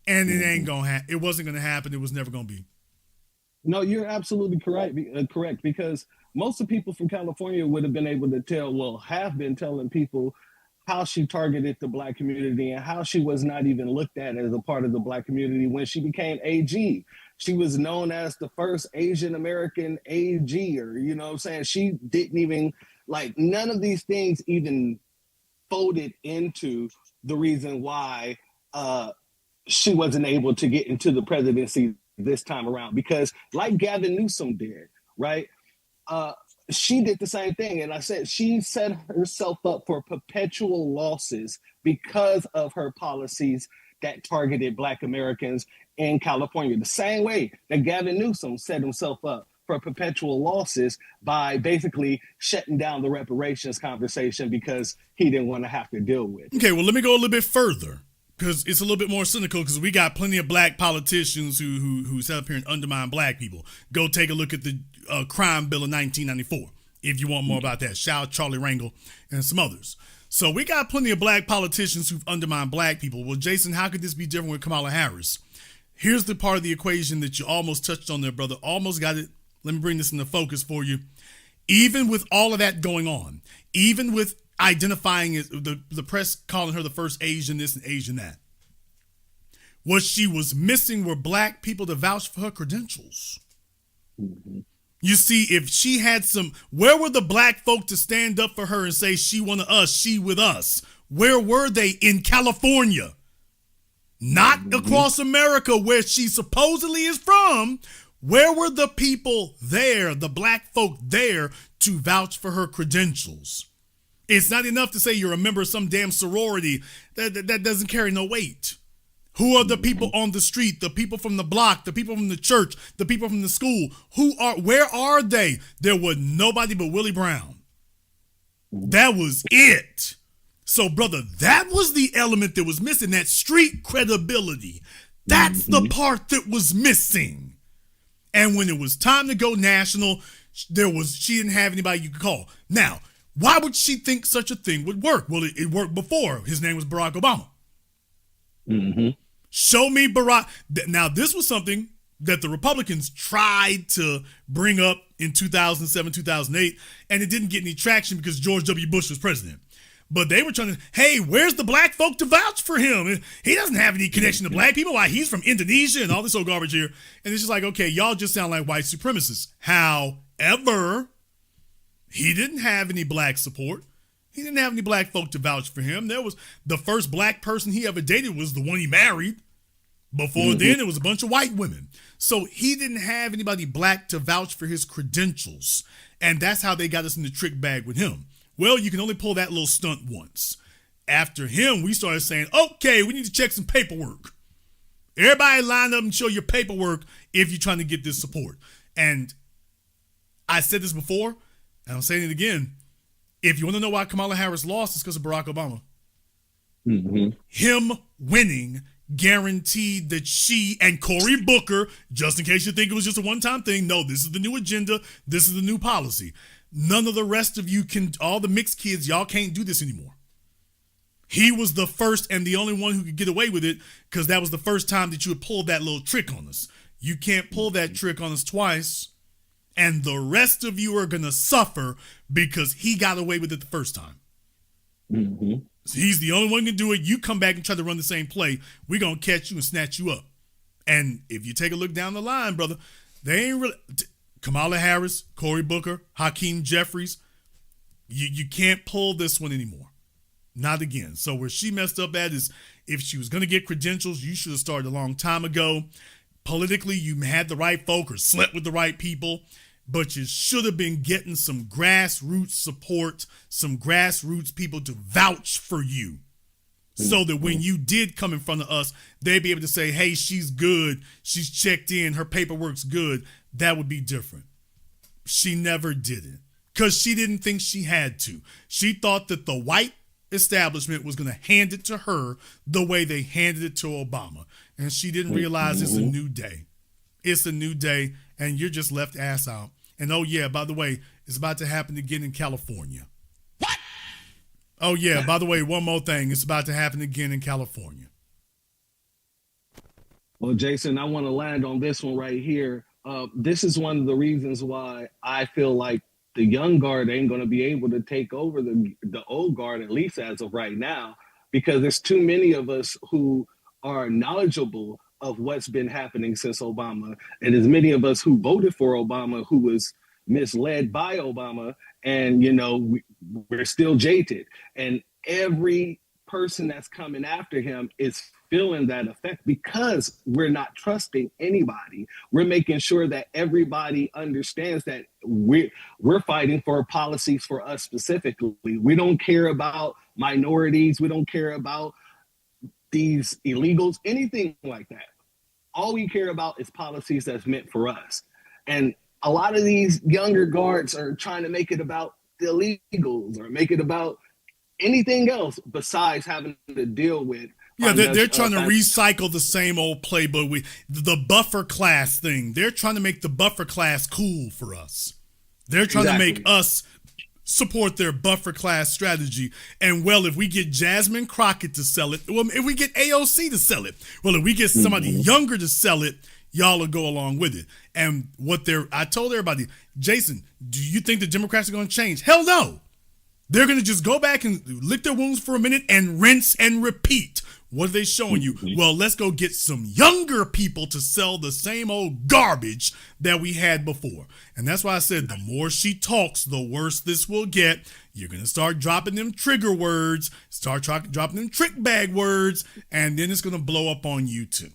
And it ain't going to it wasn't going to happen. It was never going to be. No, you're absolutely correct, because most of the people from California would have been able to tell, well, have been telling people how she targeted the black community and how she was not even looked at as a part of the black community when she became AG. She was known as the first Asian American AG, or, you know what I'm saying? She didn't even, like, none of these things even folded into the reason why she wasn't able to get into the presidency this time around, because like Gavin Newsom did, right? She did the same thing. And I said, she set herself up for perpetual losses because of her policies that targeted Black Americans in California. The same way that Gavin Newsom set himself up for perpetual losses by basically shutting down the reparations conversation because he didn't want to have to deal with. Okay, well, let me go a little bit further, because it's a little bit more cynical, because we got plenty of black politicians who sat up here and undermine black people. Go take a look at the crime bill of 1994 if you want more about that. Shout out Charlie Rangel and some others. So we got plenty of black politicians who've undermined black people. Well, Jason, how could this be different with Kamala Harris? Here's the part of the equation that you almost touched on there, brother. Almost got it. Let me bring this into focus for you. Even with all of that going on, even with identifying as the press calling her the first Asian this and Asian that, what she was missing were black people to vouch for her credentials. You see, if she had where were the black folk to stand up for her and say she one of us, she with us? Where were they? In California? Not across America where she supposedly is from. Where were the people there, the black folk there, to vouch for her credentials? It's not enough to say you're a member of some damn sorority. That doesn't carry no weight. Who are the people on the street, the people from the block, the people from the church, the people from the school? Where are they? There was nobody but Willie Brown. That was it. So, brother, that was the element that was missing, that street credibility. That's the part that was missing. And when it was time to go national, she didn't have anybody you could call. Now, why would she think such a thing would work? Well, it worked before. His name was Barack Obama. Show me Barack. Now, this was something that the Republicans tried to bring up in 2007, 2008, and it didn't get any traction because George W. Bush was president. But they were trying to, hey, where's the black folk to vouch for him? He doesn't have any connection to black people. Why, he's from Indonesia and all this old garbage here. And it's just like, okay, y'all just sound like white supremacists. However, he didn't have any black support. He didn't have any black folk to vouch for him. There was the first black person he ever dated was the one he married. Before then, it was a bunch of white women. So he didn't have anybody black to vouch for his credentials. And that's how they got us in the trick bag with him. Well, you can only pull that little stunt once. After him, we started saying, okay, we need to check some paperwork. Everybody line up and show your paperwork if you're trying to get this support. And I said this before, and I'm saying it again. If you want to know why Kamala Harris lost, it's because of Barack Obama. Him winning guaranteed that she and Cory Booker, just in case you think it was just a one-time thing, no, this is the new agenda. This is the new policy. None of the rest of you all the mixed kids, y'all can't do this anymore. He was the first and the only one who could get away with it because that was the first time that you had pulled that little trick on us. You can't pull that trick on us twice, and the rest of you are going to suffer because he got away with it the first time. So he's the only one who can do it. You come back and try to run the same play, we're going to catch you and snatch you up. And if you take a look down the line, brother, they ain't really... Kamala Harris, Cory Booker, Hakeem Jeffries, you can't pull this one anymore. Not again. So where she messed up at is if she was going to get credentials, you should have started a long time ago. Politically, you had the right folk or slept with the right people, but you should have been getting some grassroots support, some grassroots people to vouch for you. So that when you did come in front of us, they'd be able to say, hey, she's good. She's checked in. Her paperwork's good. That would be different. She never did it because she didn't think she had to. She thought that the white establishment was going to hand it to her the way they handed it to Obama. And she didn't realize it's a new day. It's a new day, and you're just left ass out. And oh, yeah, by the way, it's about to happen again in California. What? Oh, yeah, by the way, one more thing. It's about to happen again in California. Well, Jason, I want to land on this one right here. This is one of the reasons why I feel like the young guard ain't going to be able to take over the old guard, at least as of right now, because there's too many of us who are knowledgeable of what's been happening since Obama. And as many of us who voted for Obama, who was misled by Obama, and, you know, we're still jaded. And every person that's coming after him is feeling that effect because we're not trusting anybody. We're making sure that everybody understands that we're fighting for policies for us specifically. We don't care about minorities. We don't care about these illegals, anything like that. All we care about is policies that's meant for us. And a lot of these younger guards are trying to make it about the illegals or make it about anything else besides having to deal with. Yeah, they're trying to recycle the same old playbook with the buffer class thing. They're trying to make the buffer class cool for us. They're trying to make us support their buffer class strategy. And well, if we get Jasmine Crockett to sell it, well, if we get AOC to sell it, well, if we get somebody younger to sell it, y'all will go along with it. And I told everybody, Jason, do you think the Democrats are going to change? Hell no. They're going to just go back and lick their wounds for a minute and rinse and repeat. What are they showing you? Well, let's go get some younger people to sell the same old garbage that we had before. And that's why I said the more she talks, the worse this will get. You're going to start dropping them trigger words, dropping them trick bag words, and then it's going to blow up on you too.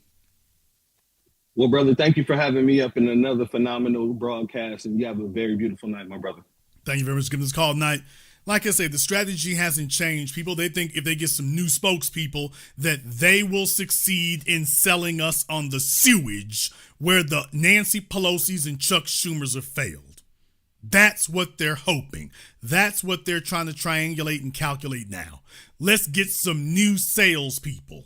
Well, brother, thank you for having me up in another phenomenal broadcast, and you have a very beautiful night, my brother. Thank you very much for giving us a call tonight. Like I said, the strategy hasn't changed. People, they think if they get some new spokespeople that they will succeed in selling us on the sewage where the Nancy Pelosi's and Chuck Schumer's have failed. That's what they're hoping. That's what they're trying to triangulate and calculate now. Let's get some new salespeople.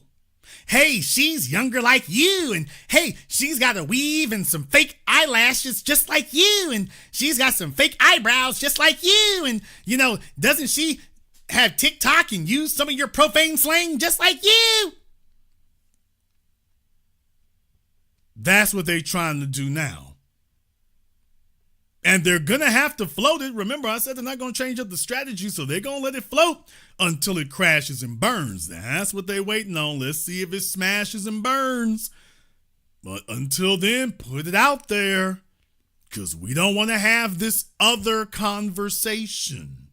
Hey, she's younger like you, and hey, she's got a weave and some fake eyelashes just like you, and she's got some fake eyebrows just like you, and, you know, doesn't she have TikTok and use some of your profane slang just like you? That's what they're trying to do now. And they're going to have to float it. Remember, I said they're not going to change up the strategy, so they're going to let it float until it crashes and burns. That's what they're waiting on. Let's see if it smashes and burns. But until then, put it out there, because we don't want to have this other conversation.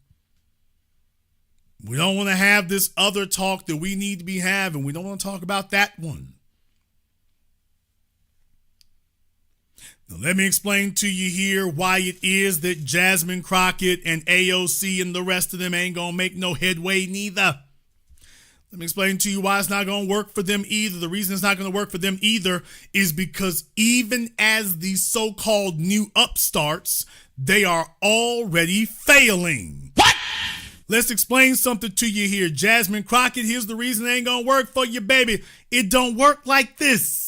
We don't want to have this other talk that we need to be having. We don't want to talk about that one. Now, let me explain to you here why it is that Jasmine Crockett and AOC and the rest of them ain't going to make no headway neither. Let me explain to you why it's not going to work for them either. The reason it's not going to work for them either is because even as these so-called new upstarts, they are already failing. What? Let's explain something to you here. Jasmine Crockett, here's the reason it ain't going to work for you, baby. It don't work like this.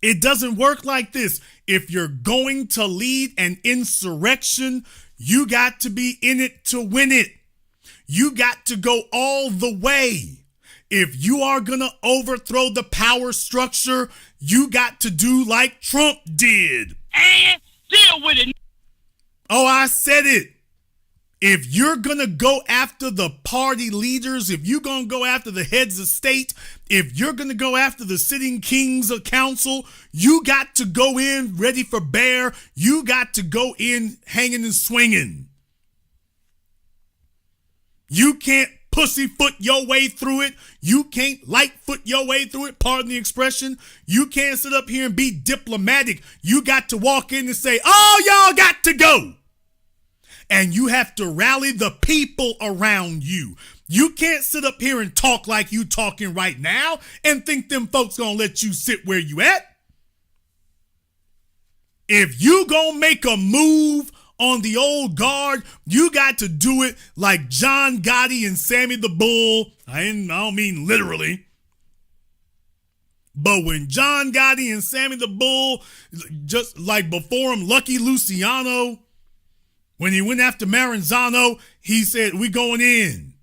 It doesn't work like this. If you're going to lead an insurrection, you got to be in it to win it. You got to go all the way. If you are going to overthrow the power structure, you got to do like Trump did. And deal with it. Oh, I said it. If you're going to go after the party leaders, if you're going to go after the heads of state, if you're going to go after the sitting kings of council, you got to go in ready for bear. You got to go in hanging and swinging. You can't pussyfoot your way through it. You can't lightfoot your way through it, pardon the expression. You can't sit up here and be diplomatic. You got to walk in and say, oh, y'all got to go. And you have to rally the people around you. You can't sit up here and talk like you talking right now and think them folks gonna let you sit where you at. If you gonna make a move on the old guard, you got to do it like John Gotti and Sammy the Bull. I don't mean literally. But when John Gotti and Sammy the Bull, just like before him, Lucky Luciano, when he went after Maranzano, he said, we going in.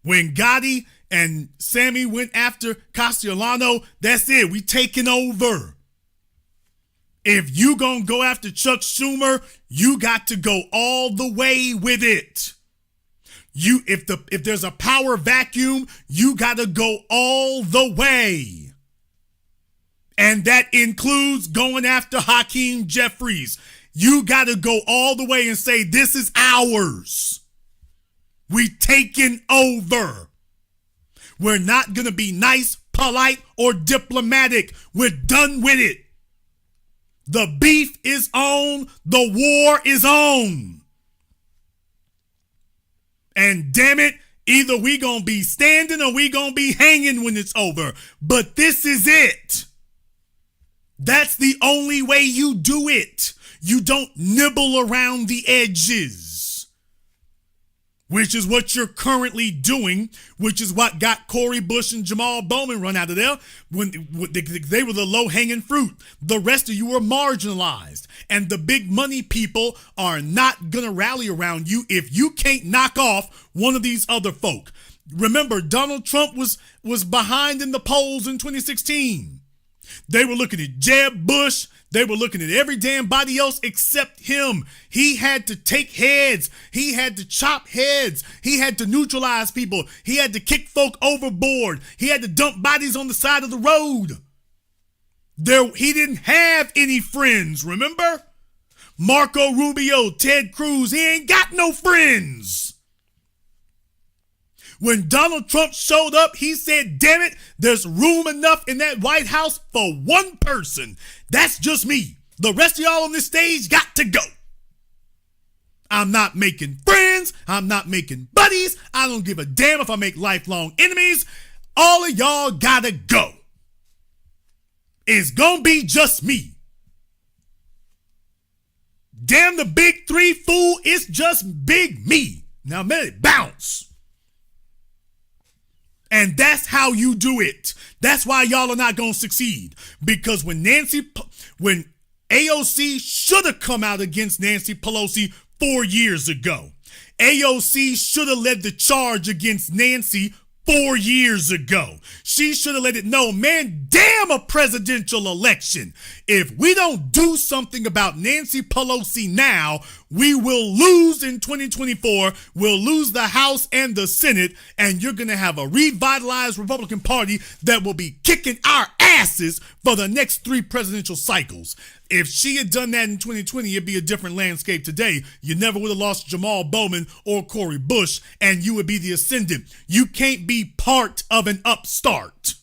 When Gotti and Sammy went after Castellano, that's it. We taking over. If you gonna go after Chuck Schumer, you got to go all the way with it. If there's a power vacuum, you got to go all the way. And that includes going after Hakeem Jeffries. You got to go all the way and say, this is ours. We taking over. We're not going to be nice, polite, or diplomatic. We're done with it. The beef is on. The war is on. And damn it, either we going to be standing or we going to be hanging when it's over. But this is it. That's the only way you do it. You don't nibble around the edges, which is what you're currently doing, which is what got Cori Bush and Jamal Bowman run out of there when they were the low-hanging fruit. The rest of you were marginalized, and the big money people are not going to rally around you if you can't knock off one of these other folk. Remember, Donald Trump was behind in the polls in 2016. They were looking at Jeb Bush. They were looking at every damn body else except him. He had to take heads. He had to chop heads. He had to neutralize people. He had to kick folk overboard. He had to dump bodies on the side of the road. He didn't have any friends, remember? Marco Rubio, Ted Cruz, he ain't got no friends. When Donald Trump showed up, he said, damn it, there's room enough in that White House for one person. That's just me. The rest of y'all on this stage got to go. I'm not making friends. I'm not making buddies. I don't give a damn if I make lifelong enemies. All of y'all gotta go. It's gonna be just me. Damn the big three, fool. It's just big me. Now let it bounce. And that's how you do it. That's why y'all are not gonna succeed. Because when AOC should have come out against Nancy Pelosi 4 years ago. AOC should have led the charge against Nancy 4 years ago. She should have let it know, man, damn a presidential election. If we don't do something about Nancy Pelosi now, we will lose in 2024. We'll lose the House and the Senate, and you're going to have a revitalized Republican Party that will be kicking our asses for the next 3 presidential cycles. If she had done that in 2020, it'd be a different landscape today. You never would have lost Jamal Bowman or Cori Bush, and you would be the ascendant. You can't be part of an upstart.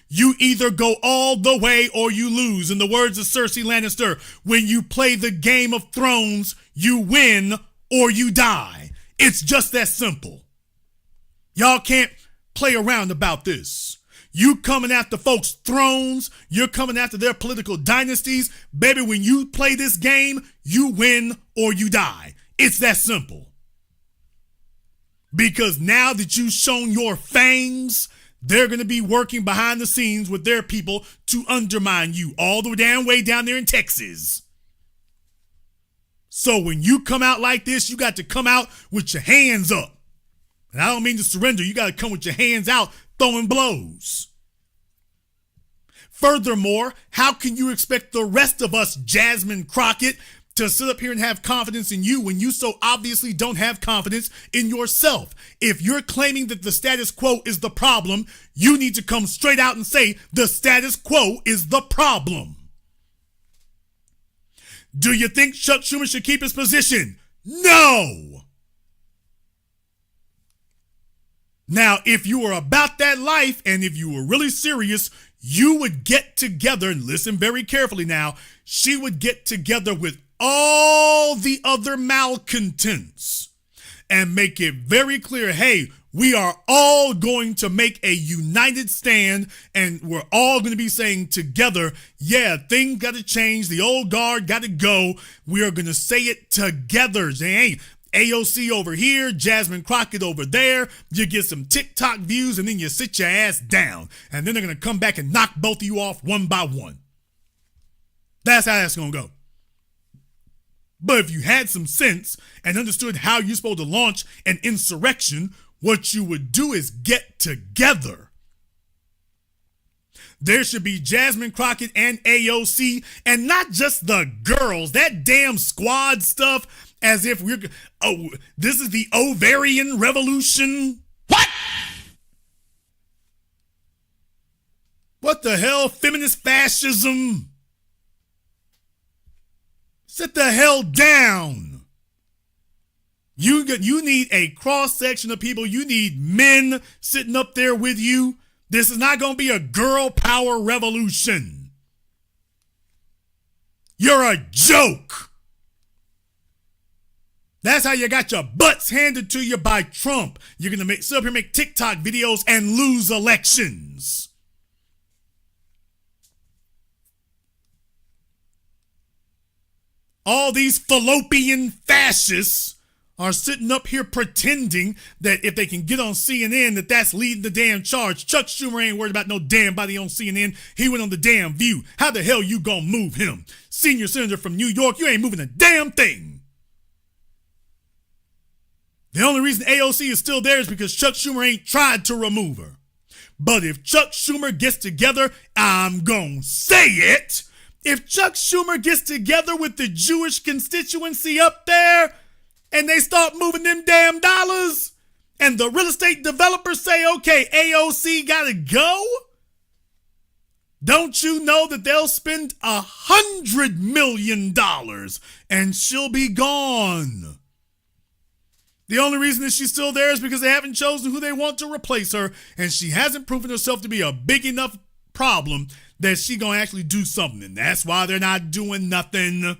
You either go all the way or you lose. In the words of Cersei Lannister, when you play the Game of Thrones, you win or you die. It's just that simple. Y'all can't play around about this. You coming after folks' thrones, you're coming after their political dynasties. Baby, when you play this game, you win or you die. It's that simple. Because now that you've shown your fangs, they're going to be working behind the scenes with their people to undermine you all the damn way down there in Texas. So when you come out like this, you got to come out with your hands up. And I don't mean to surrender. You got to come with your hands out throwing blows. Furthermore, how can you expect the rest of us, Jasmine Crockett, to sit up here and have confidence in you when you so obviously don't have confidence in yourself? If you're claiming that the status quo is the problem, you need to come straight out and say the status quo is the problem. Do you think Chuck Schumer should keep his position? No! Now, if you were about that life and if you were really serious, you would get together, and listen very carefully now, she would get together with all the other malcontents and make it very clear, hey, we are all going to make a united stand, and we're all going to be saying together, yeah, things got to change. The old guard got to go. We are going to say it together. They ain't AOC over here, Jasmine Crockett over there. You get some TikTok views, and then you sit your ass down. And then they're going to come back and knock both of you off one by one. That's how that's going to go. But if you had some sense and understood how you're supposed to launch an insurrection, what you would do is get together. There should be Jasmine Crockett and AOC, and not just the girls. That damn squad stuff, as if this is the ovarian revolution. What? What the hell? Feminist fascism? Sit the hell down. You need a cross-section of people. You need men sitting up there with you. This is not going to be a girl power revolution. You're a joke. That's how you got your butts handed to you by Trump. You're going to sit up here and make TikTok videos and lose elections. All these fallopian fascists are sitting up here pretending that if they can get on CNN, that's leading the damn charge. Chuck Schumer ain't worried about no damn body on CNN. He went on the damn View. How the hell you gonna move him? Senior senator from New York, you ain't moving a damn thing. The only reason AOC is still there is because Chuck Schumer ain't tried to remove her. But if Chuck Schumer gets together, I'm gonna say it. If Chuck Schumer gets together with the Jewish constituency up there and they start moving them damn dollars and the real estate developers say, okay, AOC gotta go, don't you know that they'll spend $100 million and she'll be gone? The only reason that she's still there is because they haven't chosen who they want to replace her, and she hasn't proven herself to be a big enough problem that she gonna actually do something. And that's why they're not doing nothing.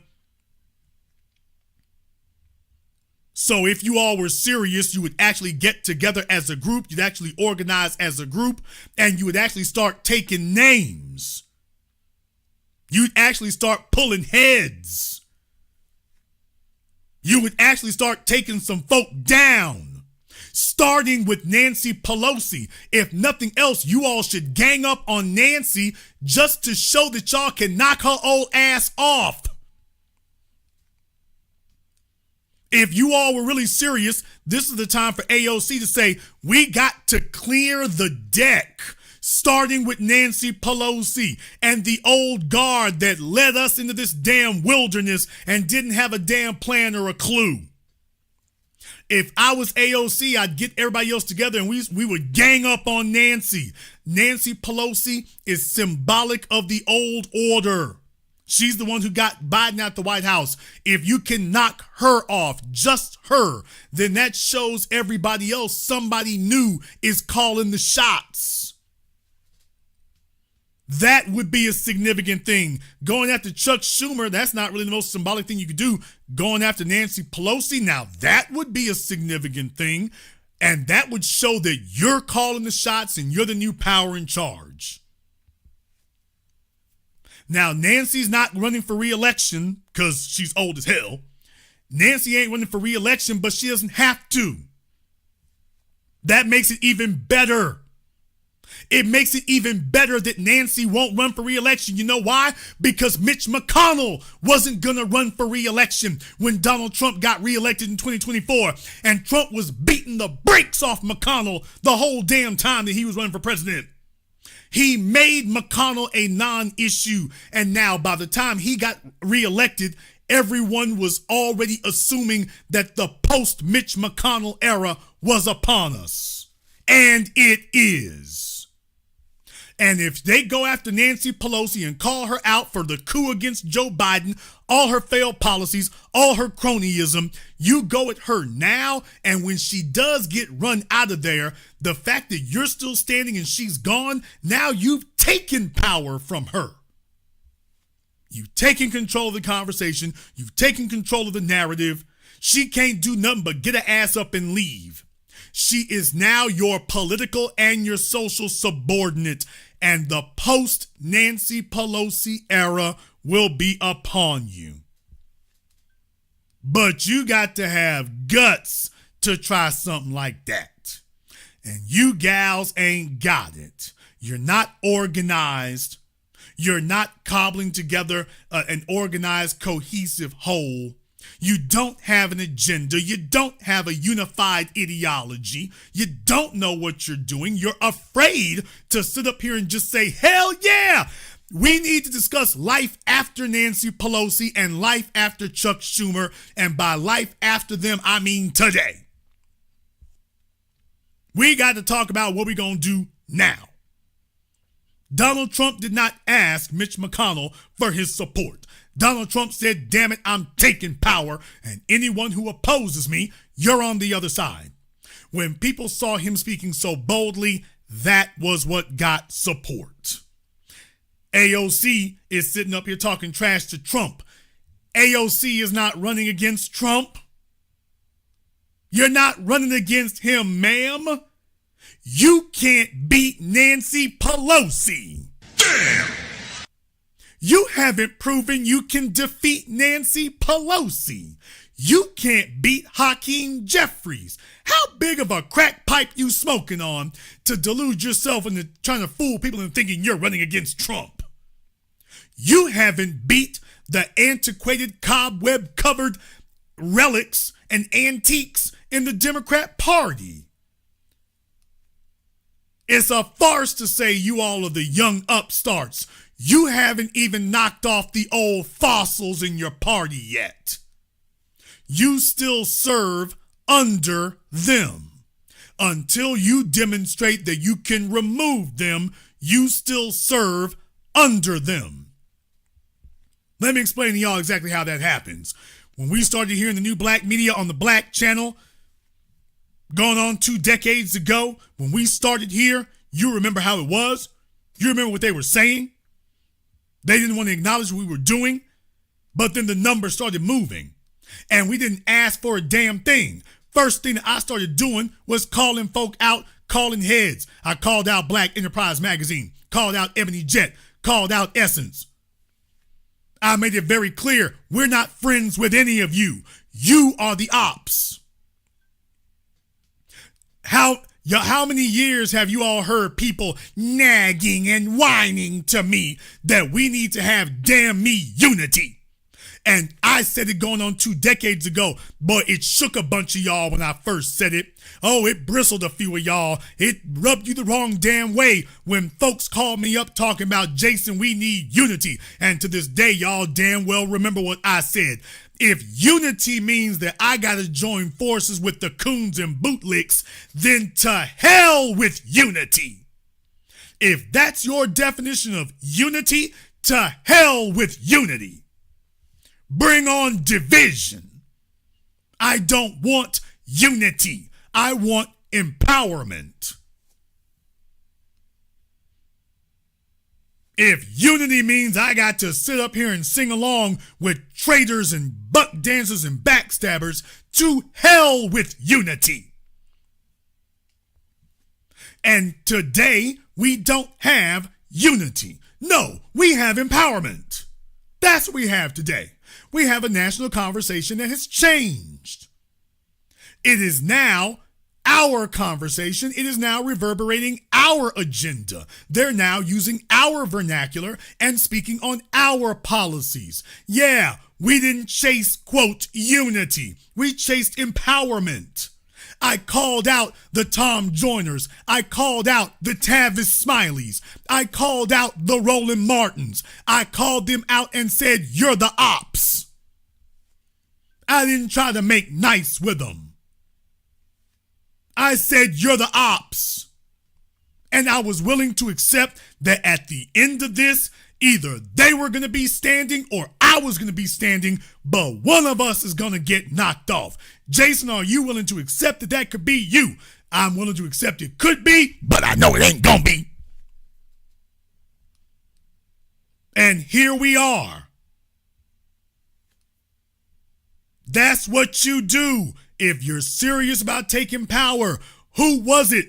So if you all were serious, you would actually get together as a group, you'd actually organize as a group, and you would actually start taking names. You'd actually start pulling heads. You would actually start taking some folk down, starting with Nancy Pelosi. If nothing else, you all should gang up on Nancy just to show that y'all can knock her old ass off. If you all were really serious, this is the time for AOC to say, we got to clear the deck, starting with Nancy Pelosi and the old guard that led us into this damn wilderness and didn't have a damn plan or a clue. If I was AOC, I'd get everybody else together and we would gang up on Nancy. Nancy Pelosi is symbolic of the old order. She's the one who got Biden out the White House. If you can knock her off, just her, then that shows everybody else somebody new is calling the shots. That would be a significant thing. Going after Chuck Schumer, that's not really the most symbolic thing you could do. Going after Nancy Pelosi, now that would be a significant thing. And that would show that you're calling the shots and you're the new power in charge. Now, Nancy's not running for re-election because she's old as hell. Nancy ain't running for re-election, but she doesn't have to. That makes it even better. It makes it even better that Nancy won't run for re-election. You know why? Because Mitch McConnell wasn't going to run for re-election when Donald Trump got re-elected in 2024. And Trump was beating the brakes off McConnell the whole damn time that he was running for president. He made McConnell a non-issue. And now by the time he got re-elected, everyone was already assuming that the post-Mitch McConnell era was upon us. And it is. And if they go after Nancy Pelosi and call her out for the coup against Joe Biden, all her failed policies, all her cronyism, you go at her now. And when she does get run out of there, the fact that you're still standing and she's gone, now you've taken power from her. You've taken control of the conversation. You've taken control of the narrative. She can't do nothing but get her ass up and leave. She is now your political and your social subordinate, and the post-Nancy Pelosi era will be upon you. But you got to have guts to try something like that. And you gals ain't got it. You're not organized. You're not cobbling together an organized, cohesive whole. You don't have an agenda. You don't have a unified ideology. You don't know what you're doing. You're afraid to sit up here and just say, hell yeah, we need to discuss life after Nancy Pelosi and life after Chuck Schumer. And by life after them, I mean today. We got to talk about what we're going to do now. Donald Trump did not ask Mitch McConnell for his support. Donald Trump said, damn it, I'm taking power, and anyone who opposes me, you're on the other side. When people saw him speaking so boldly, that was what got support. AOC is sitting up here talking trash to Trump. AOC is not running against Trump. You're not running against him, ma'am. You can't beat Nancy Pelosi. Damn! You haven't proven you can defeat Nancy Pelosi. You can't beat Hakeem Jeffries. How big of a crack pipe you smoking on to delude yourself into trying to fool people into thinking you're running against Trump? You haven't beat the antiquated cobweb-covered relics and antiques in the Democrat Party. It's a farce to say you all are the young upstarts. You haven't even knocked off the old fossils in your party yet. You still serve under them. Until you demonstrate that you can remove them, you still serve under them. Let me explain to y'all exactly how that happens. When we started hearing the new black media on the Black Channel, going on 2 decades ago, when we started here, you remember how it was? You remember what they were saying? They didn't want to acknowledge what we were doing, but then the numbers started moving, and we didn't ask for a damn thing. First thing that I started doing was calling folk out, calling heads. I called out Black Enterprise Magazine, called out Ebony Jet, called out Essence. I made it very clear, we're not friends with any of you. You are the ops. How many years have you all heard people nagging and whining to me that we need to have damn me unity? And I said it going on 2 decades ago, but it shook a bunch of y'all when I first said it. Oh, it bristled a few of y'all. It rubbed you the wrong damn way when folks called me up talking about, Jason, we need unity. And to this day, y'all damn well remember what I said. If unity means that I gotta join forces with the coons and bootlicks, then to hell with unity. If that's your definition of unity, to hell with unity. Bring on division. I don't want unity. I want empowerment. If unity means I got to sit up here and sing along with traitors and buck dancers and backstabbers, to hell with unity. And today, we don't have unity. No, we have empowerment. That's what we have today. We have a national conversation that has changed. It is now our conversation. It is now reverberating our agenda. They're now using our vernacular and speaking on our policies. Yeah, we didn't chase, quote, unity. We chased empowerment. I called out the Tom Joyners. I called out the Tavis Smileys. I called out the Roland Martins. I called them out and said, you're the ops. I didn't try to make nice with them. I said, you're the ops. And I was willing to accept that at the end of this, either they were going to be standing or I was going to be standing, but one of us is going to get knocked off. Jason, are you willing to accept that that could be you? I'm willing to accept it could be, but I know it ain't going to be. And here we are. That's what you do if you're serious about taking power. Who was it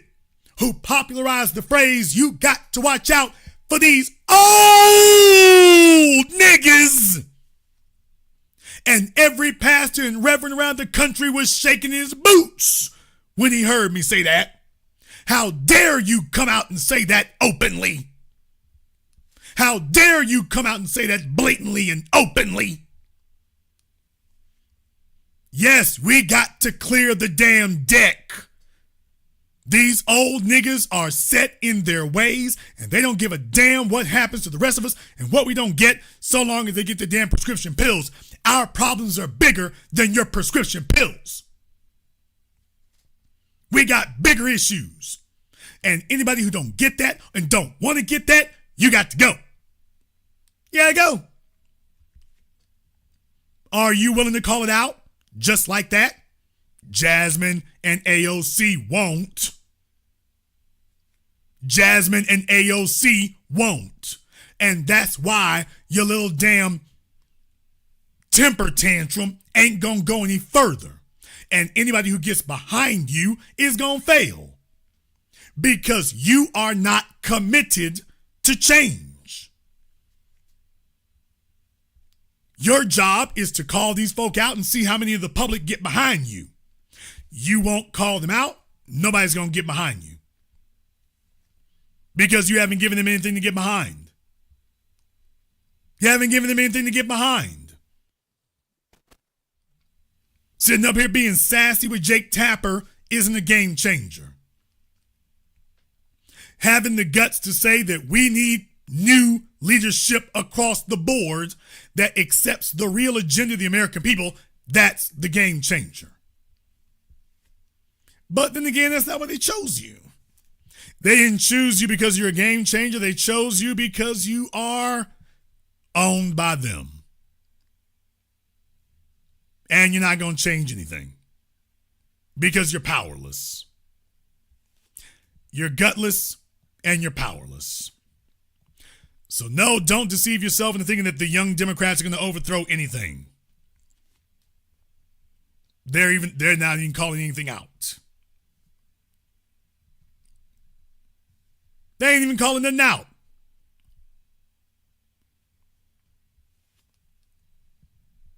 who popularized the phrase, you got to watch out for these old niggas? And every pastor and reverend around the country was shaking his boots when he heard me say that. How dare you come out and say that openly? How dare you come out and say that blatantly and openly? Yes, we got to clear the damn deck. These old niggas are set in their ways, and they don't give a damn what happens to the rest of us and what we don't get so long as they get the damn prescription pills. Our problems are bigger than your prescription pills. We got bigger issues. And anybody who don't get that and don't want to get that, you got to go. You gotta go. Are you willing to call it out? Just like that? Jasmine and AOC won't. Jasmine and AOC won't. And that's why your little damn temper tantrum ain't gonna go any further. And anybody who gets behind you is gonna fail. Because you are not committed to change. Your job is to call these folk out and see how many of the public get behind you. You won't call them out, nobody's going to get behind you. Because you haven't given them anything to get behind. You haven't given them anything to get behind. Sitting up here being sassy with Jake Tapper isn't a game changer. Having the guts to say that we need new leadership across the board that accepts the real agenda of the American people, that's the game changer. But then again, that's not why they chose you. They didn't choose you because you're a game changer. They chose you because you are owned by them. And you're not going to change anything because you're powerless. You're gutless and you're powerless. So no, don't deceive yourself into thinking that the young Democrats are going to overthrow anything. They're not even calling anything out. They ain't even calling nothing out.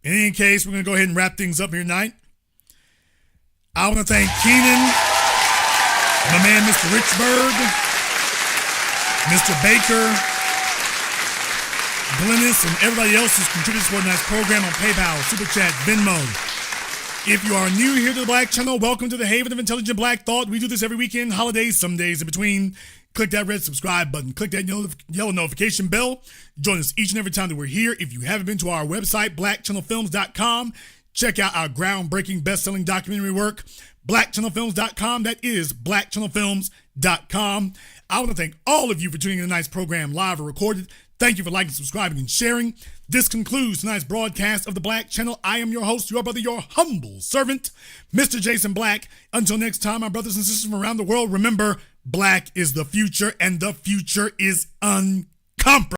In any case, we're going to go ahead and wrap things up here tonight. I want to thank Keenan, my man, Mr. Richburg, Mr. Baker, Glennis, and everybody else who's contributed to tonight's program on PayPal, Super Chat, Venmo. If you are new here to the Black Channel, welcome to the Haven of Intelligent Black Thought. We do this every weekend, holidays, some days in between. Click that red subscribe button. Click that yellow notification bell. Join us each and every time that we're here. If you haven't been to our website, blackchannelfilms.com, check out our groundbreaking best-selling documentary work, blackchannelfilms.com. That is blackchannelfilms.com. I want to thank all of you for tuning in tonight's program live or recorded. Thank you for liking, subscribing, and sharing. This concludes tonight's broadcast of the Black Channel. I am your host, your brother, your humble servant, Mr. Jason Black. Until next time, my brothers and sisters from around the world, remember, Black is the future, and the future is uncompromised.